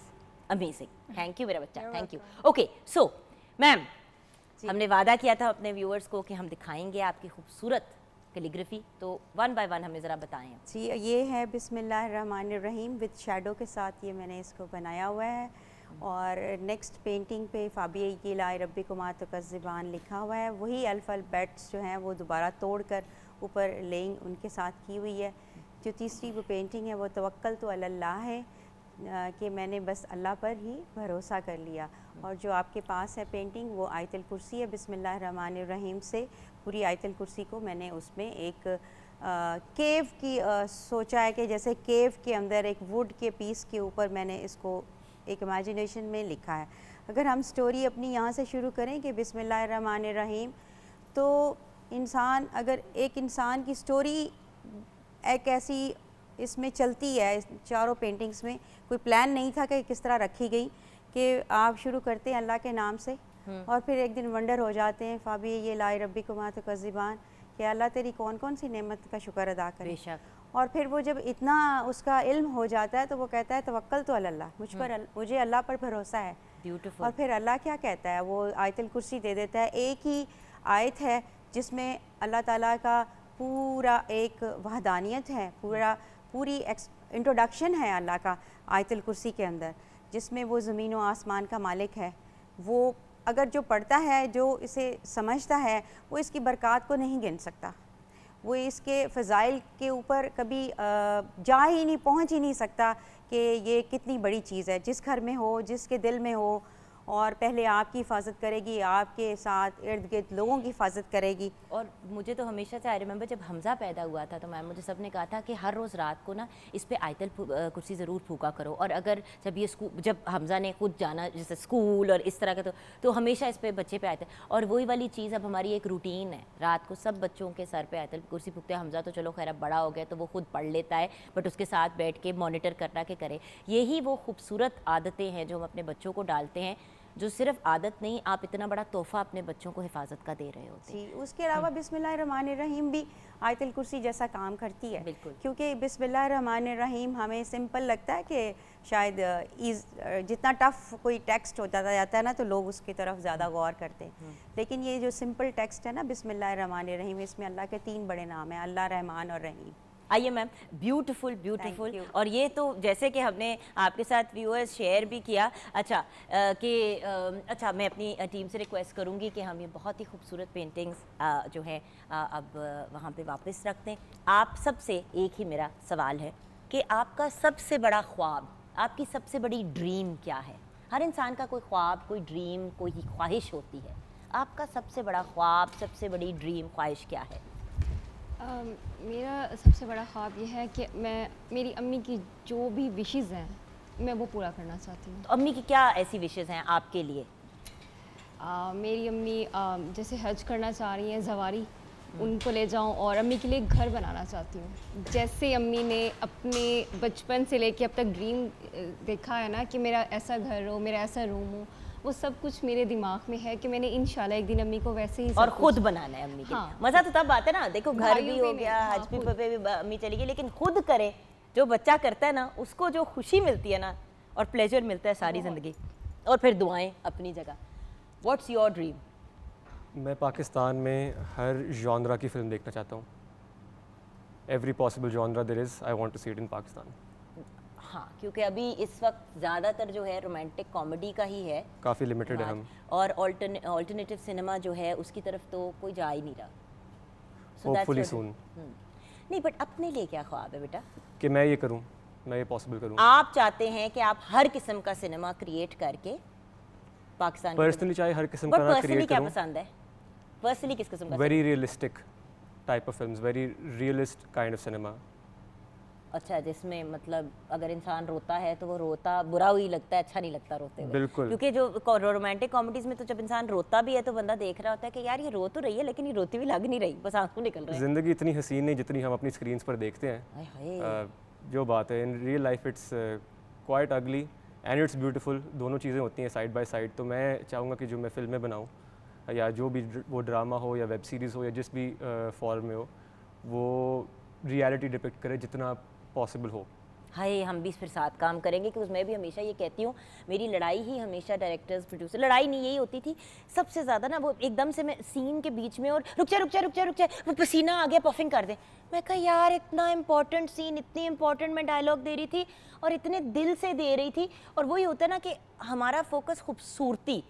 Amazing, thank you मेरा बच्चा, thank you. Okay, so ma'am, हमने वादा किया था अपने व्यूअर्स को कि हम दिखाएंगे आपकी खूबसूरत कैलीग्राफी, तो वन बाय वन हमें ज़रा बताएं। जी, ये है बिस्मिल्लाहिर्रहमानिर्रहीम विद शैडो के साथ ये मैंने इसको बनाया हुआ है, और नेक्स्ट पेंटिंग पे फ़ाबिया ये लाई रब्बी कुमा तुकज़्ज़िबान लिखा हुआ है। वही अल्फ़ाबेट्स जो हैं वो दोबारा तोड़कर ऊपर लेइंग उनके साथ की हुई है। जो तीसरी वो पेंटिंग है वो तवक्कल तो अल्लाह है, कि मैंने बस अल्लाह पर ही भरोसा कर लिया। और जो आपके पास है पेंटिंग वो आयतुल कुर्सी है, बिस्मिल्लाहिर्रहमानिर्रहीम से पूरी आयतुल कुर्सी को मैंने उसमें एक केव की सोचा है कि जैसे केव के अंदर एक वुड के पीस के ऊपर मैंने इसको एक इमेजिनेशन में लिखा है। अगर हम स्टोरी अपनी यहाँ से शुरू करें कि बिस्मिल्लाहिर्रहमानिर्रहीम, तो इंसान, अगर एक इंसान की स्टोरी एक ऐसी इसमें चलती है, चारों पेंटिंग्स में कोई प्लान नहीं था कि किस तरह रखी गई, कि आप शुरू करते हैं अल्लाह के नाम से और फिर एक दिन वंडर हो जाते हैं, फ़ाबी ये लाई रब्बी कुमा तुकज़्ज़िबान, कि अल्लाह तेरी कौन कौन सी नेमत का शुक्र अदा करें। और फिर वो जब इतना उसका इल्म हो जाता है तो वो कहता है तवक्कल तो अल्लाह, मुझे अल्लाह पर भरोसा है। ब्यूटीफुल। और फिर अल्लाह क्या कहता है, वो आयतुल कुर्सी दे देता है। एक ही आयत है जिसमें अल्लाह ताला का पूरा एक वहदानियत है, पूरी इंट्रोडक्शन है अल्लाह का आयतुल कुर्सी के अंदर, जिसमें वो ज़मीन व आसमान का मालिक है। वो अगर जो पढ़ता है, जो इसे समझता है, वो इसकी बरक़ात को नहीं गिन सकता, वो इसके फ़ज़ाइल के ऊपर कभी जा ही नहीं, पहुंच ही नहीं सकता कि ये कितनी बड़ी चीज़ है। जिस घर में हो, जिसके दिल में हो, और पहले आपकी हिफाजत करेगी, आपके साथ इर्द गिर्द लोगों की हिफाजत करेगी। और मुझे तो हमेशा से आई रिमेंबर जब हमज़ा पैदा हुआ था तो मैम मुझे सब ने कहा था कि हर रोज़ रात को ना इस पे आयतल कुर्सी ज़रूर फूका करो। और अगर जब हमज़ा ने खुद जाना जैसे स्कूल और इस तरह का तो हमेशा इस पे बच्चे पे आयतल, और वही वाली चीज़ अब हमारी एक रूटीन है, रात को सब बच्चों के सर पे आयतल कुर्सी फूकते हैं। हमज़ा तो चलो खैर अब बड़ा हो गया तो वो खुद पढ़ लेता है, बट उसके साथ बैठ के मॉनिटर करना के करे। यही वो खूबसूरत आदतें हैं जो हम अपने बच्चों को डालते हैं, जो सिर्फ आदत नहीं, आप इतना बड़ा तोहफ़ा अपने बच्चों को हिफाजत का दे रहे होते हैं। जी, उसके अलावा बिस्मिल्लाहिर्रहमानिर्रहीम भी आयतुल कुर्सी जैसा काम करती है। बिल्कुल। क्योंकि बिस्मिल्लाहिर्रहमानिर्रहीम हमें सिंपल लगता है कि शायद जितना टफ़ कोई टेक्स्ट हो जाता है ना तो लोग उसकी तरफ ज़्यादा गौर करते हैं, लेकिन ये जो सिंपल टेक्स्ट है ना बिस्मिल्लाहिर्रहमानिर्रहीम, इसमें अल्लाह के 3 बड़े नाम हैं, अल्लाह, रहमान और रहीम। आइए मैम, ब्यूटीफुल ब्यूटीफुल। और ये तो जैसे कि हमने आपके साथ व्यूअर्स शेयर भी किया। अच्छा अच्छा, मैं अपनी टीम से रिक्वेस्ट करूँगी कि हम ये बहुत ही खूबसूरत पेंटिंग्स जो है अब वहाँ पे वापस रखते हैं। आप सबसे एक ही मेरा सवाल है कि आपका सबसे बड़ा ख्वाब, आपकी सबसे बड़ी ड्रीम क्या है? हर इंसान का कोई ख्वाब, कोई ड्रीम, कोई ख्वाहिश होती है। आपका सबसे बड़ा ख्वाब, सबसे बड़ी ड्रीम, ख्वाहिश क्या है? मेरा सबसे बड़ा ख्वाब ये है कि मेरी अम्मी की जो भी विशेज़ हैं मैं वो पूरा करना चाहती हूँ। तो अम्मी की क्या ऐसी विशेज़ हैं आपके लिए? मेरी अम्मी जैसे हज करना चाह रही हैं, ज़वारी, उनको ले जाऊँ और अम्मी के लिए घर बनाना चाहती हूँ। जैसे अम्मी ने अपने बचपन से लेके अब तक ड्रीम देखा है ना कि मेरा ऐसा घर हो, मेरा ऐसा रूम हो, वो सब कुछ मेरे दिमाग में है कि मैंने इंशाल्लाह एक दिन अम्मी को वैसे ही और खुद बनाना है अम्मी के। हाँ। मज़ा तो तब आता है ना, देखो घर भी हो गया, हाँ, हज पे भी अम्मी चली गई, लेकिन खुद करे, जो बच्चा करता है ना उसको जो खुशी मिलती है ना और प्लेजर मिलता है सारी ज़िंदगी, और फिर दुआएं अपनी जगह। What's your dream? मैं पाकिस्तान में हर जॉनरा की फ़िल्म देखना चाहता हूँ। Every possible genre there is, I want to see it in Pakistan. हाँ, क्योंकि अभी इस वक्त ज़्यादातर जो है रोमांटिक कॉमेडी का ही है, काफ़ी लिमिटेड है हम। और ऑल्टरनेटिव सिनेमा जो है उसकी तरफ तो कोई जा ही नहीं रहा। होपफुली सून। नहीं, बट अपने लिए क्या ख्वाब है बेटा? कि मैं ये करूँ, मैं ये पॉसिबल करूँ। आप चाहते हैं कि आप हर किस्म का सिनेमा क्रिएट करके पाकिस्तान पर्सनली चाहे हर किस्म का ना पर्सनली क्रिएट क्या करूँ। पसंद है? पर्सनली किस किस्म का? Very realistic type of films, very realist kind of cinema. अच्छा, जिसमें मतलब अगर इंसान रोता है तो वो रोता बुरा ही लगता है, अच्छा नहीं लगता रोते हुए। बिल्कुल। क्योंकि जो रोमांटिक कॉमेडीज में तो जब इंसान रोता भी है तो बंदा देख रहा होता है कि यार ये रो तो रही है लेकिन ये रोती भी लग नहीं रही, बस आंसू निकल रहे हैं। जिंदगी इतनी हसीन नहीं जितनी हम अपनी स्क्रीन्स पर देखते हैं। हाय हाय। जो बात है, in real life it's quite अगली एंड इट्स ब्यूटीफुल। दोनों चीज़ें होती हैं साइड बाय साइड। तो मैं चाहूँगा कि जो मैं फिल्में बनाऊँ या जो भी वो ड्रामा हो या वेब सीरीज़ हो या जिस भी फॉर्म में हो, वो रियलिटी डिपिक्ट करे जितना पॉसिबल हो। हाय, हम भी फिर साथ काम करेंगे, क्योंकि मैं भी हमेशा ये कहती हूँ, मेरी लड़ाई ही हमेशा डायरेक्टर्स प्रोड्यूसर, लड़ाई नहीं यही होती थी सबसे ज़्यादा ना, वो एकदम से मैं सीन के बीच में और रुक जा वो पसीना आ गया, पफिंग कर दे। मैं कहा यार इतना इंपॉर्टेंट सीन, इतनी इंपॉर्टेंट मैं डायलॉग दे रही थी और इतने दिल से दे रही थी, और वही होता है ना कि हमारा फोकस खूबसूरती,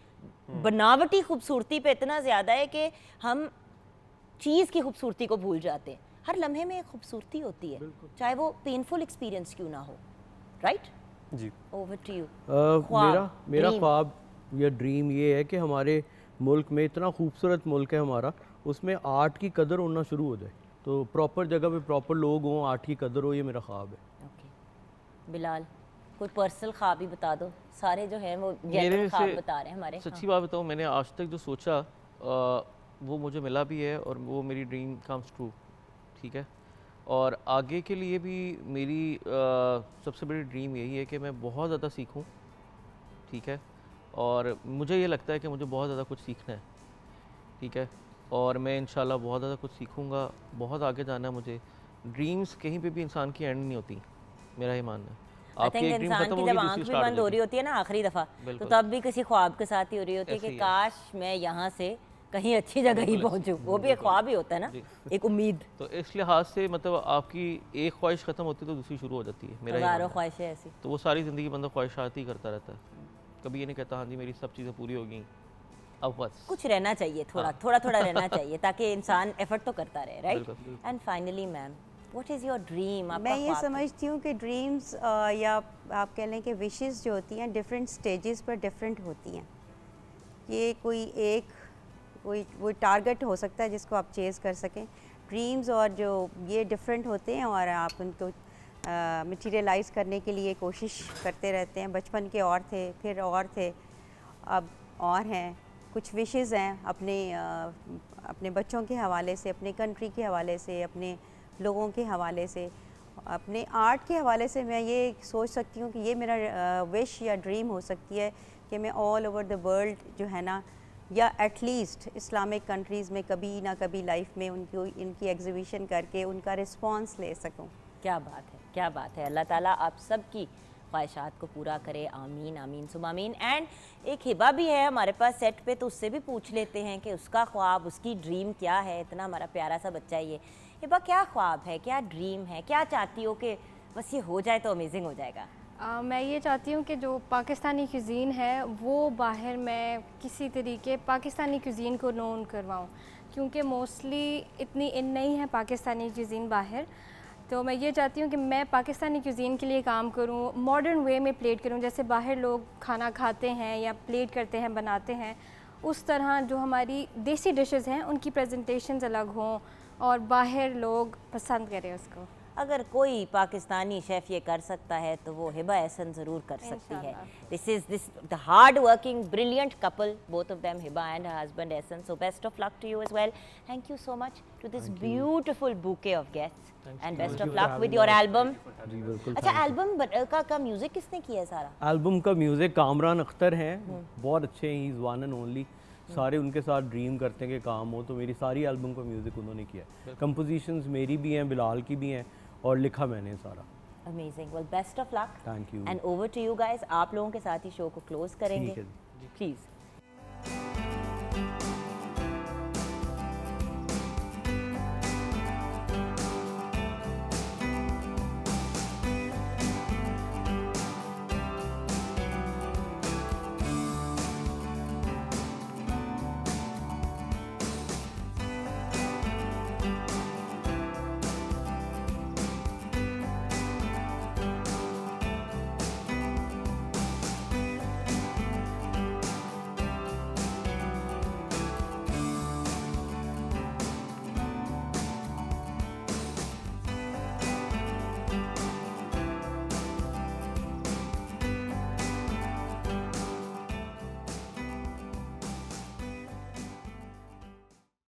बनावटी खूबसूरती पे इतना ज़्यादा है कि हम चीज़ की खूबसूरती को भूल जाते हैं। हर लम्हे में एक खूबसूरती होती है, चाहे वो पेनफुल एक्सपीरियंस क्यों ना हो। राइट जी। Over to you. मेरा ख्वाब या ड्रीम ये है कि हमारे मुल्क में, इतना खूबसूरत मुल्क है हमारा, उसमें आर्ट की कदर होना शुरू हो जाए, तो प्रॉपर जगह पे प्रॉपर लोग हों, आर्ट की कदर हो, ये मेरा ख्वाब है। ओके बिलाल, कोई पर्सनल ख्वाब ही बता दो। सारे जो हैं वो जनरल ख्वाब बता रहे हैं हमारे। सच्ची बात बताऊँ, मैंने आज तक जो सोचा वो मुझे मिला भी है और वो मेरी ड्रीम कम्स ट्रू। ठीक है, और आगे के लिए भी मेरी सबसे बड़ी ड्रीम यही है कि मैं बहुत ज़्यादा सीखूं। ठीक है, और मुझे ये लगता है कि मुझे बहुत ज़्यादा कुछ सीखना है। ठीक है, और मैं इंशाल्लाह बहुत ज़्यादा कुछ सीखूंगा, बहुत आगे जाना है मुझे, ड्रीम्स कहीं पे भी इंसान की एंड नहीं होती, मेरा ये मानना है। आई थिंक एक ड्रीम इंसान खत्म की होगी, जब दूसरी आंख भी स्टार्ट बंद हो रही होती है ना आखिरी दफ़ा, तो बिल्कुल। तब भी किसी ख्वाब के साथ ही हो रही होती है ऐसे कि ही है। काश मैं यहाँ से कहीं अच्छी जगह ही पहुँचूँ। वो भी एक ख्वाब ही होता है ना, जी। एक उम्मीद। तो इस लिहाज से मतलब आपकी एक ख्वाहिश खत्म होती है तो दूसरी शुरू हो जाती है, मेरा ये हज़ारों मानना है। ख्वाहिशें ऐसी। तो वो सारी ज़िंदगी बंदा ख्वाहिशात ही करता रहता है, कभी ये नहीं कहता हाँ जी मेरी सब चीज़ें पूरी हो गई अब बस। कुछ रहना चाहिए, थोड़ा हाँ। थोड़ा थोड़ा रहना चाहिए ताकि इंसान एफर्ट तो करता रहे, राइट? बिल्कुल, बिल्कुल। And finally ma'am, what is your dream? मैं ये समझती हूँ कि ड्रीम्स या आप कह लें कि विशेस जो होती हैं डिफरेंट स्टेजेस पर डिफरेंट होती हैं। ये कोई टारगेट हो सकता है जिसको आप चेज़ कर सकें। ड्रीम्स और जो ये डिफरेंट होते हैं और आप उनको मटीरियलाइज़ करने के लिए कोशिश करते रहते हैं। बचपन के और थे, फिर और थे, अब और हैं। कुछ विशेस हैं अपने बच्चों के हवाले से, अपने कंट्री के हवाले से, अपने लोगों के हवाले से, अपने आर्ट के हवाले से। मैं ये सोच सकती हूँ कि ये मेरा विश या ड्रीम हो सकती है कि मैं ऑल ओवर द वर्ल्ड जो है ना, या एटलीस्ट इस्लामिक कंट्रीज़ में कभी ना कभी लाइफ में इनकी एग्जीबिशन करके उनका रिस्पांस ले सकूँ। क्या बात है, क्या बात है। अल्लाह ताला आप सबकी ख्वाहिशात को पूरा करे, आमीन आमीन सुम आमीन। एंड एक हिबा भी है हमारे पास सेट पे, तो उससे भी पूछ लेते हैं कि उसका ख्वाब, उसकी ड्रीम क्या है। इतना हमारा प्यारा सा बच्चा है ये। हिबा, क्या ख्वाब है, क्या ड्रीम है, क्या चाहती हो कि बस ये हो जाए तो अमेजिंग हो जाएगा? मैं ये चाहती हूँ कि जो पाकिस्तानी कुज़ीन है वो बाहर मैं किसी तरीके पाकिस्तानी कुज़ीन को नोन करवाऊँ, क्योंकि मोस्टली इतनी इन नहीं है पाकिस्तानी कुज़ीन बाहर। तो मैं ये चाहती हूँ कि मैं पाकिस्तानी कुज़ीन के लिए काम करूँ, मॉडर्न वे में प्लेट करूँ, जैसे बाहर लोग खाना खाते हैं या प्लेट करते हैं, बनाते हैं, उस तरह जो हमारी देसी डिशेस हैं उनकी प्रेजेंटेशंस अलग हों और बाहर लोग पसंद करें उसको। अगर कोई पाकिस्तानी शेफ़ ये कर सकता है तो वो हिबा एहसन ज़रूर कर सकती है। This the hard working brilliant couple, both of them, Hiba and her husband Ehsan. So best of luck to you as well. Thank you so much to this beautiful bouquet of guests and best of luck with your album. जी बिल्कुल। अच्छा, album का music किसने किया है सारा? Album का music Kamran Akhtar हैं, बहुत अच्छे हैं, he is one and only. सारे उनके साथ ड्रीम करते हैं कि काम हो, तो मेरी सारी एल्बम का म्यूज़िक उन्होंने किया। कंपोजिशंस मेरी भी हैं, बिलाल की भी हैं, और लिखा मैंने सारा। Amazing. Well, best of luck. Thank you. And over to you guys. आप लोगों के साथ ही शो को क्लोज करेंगे, ठीक है। प्लीज़।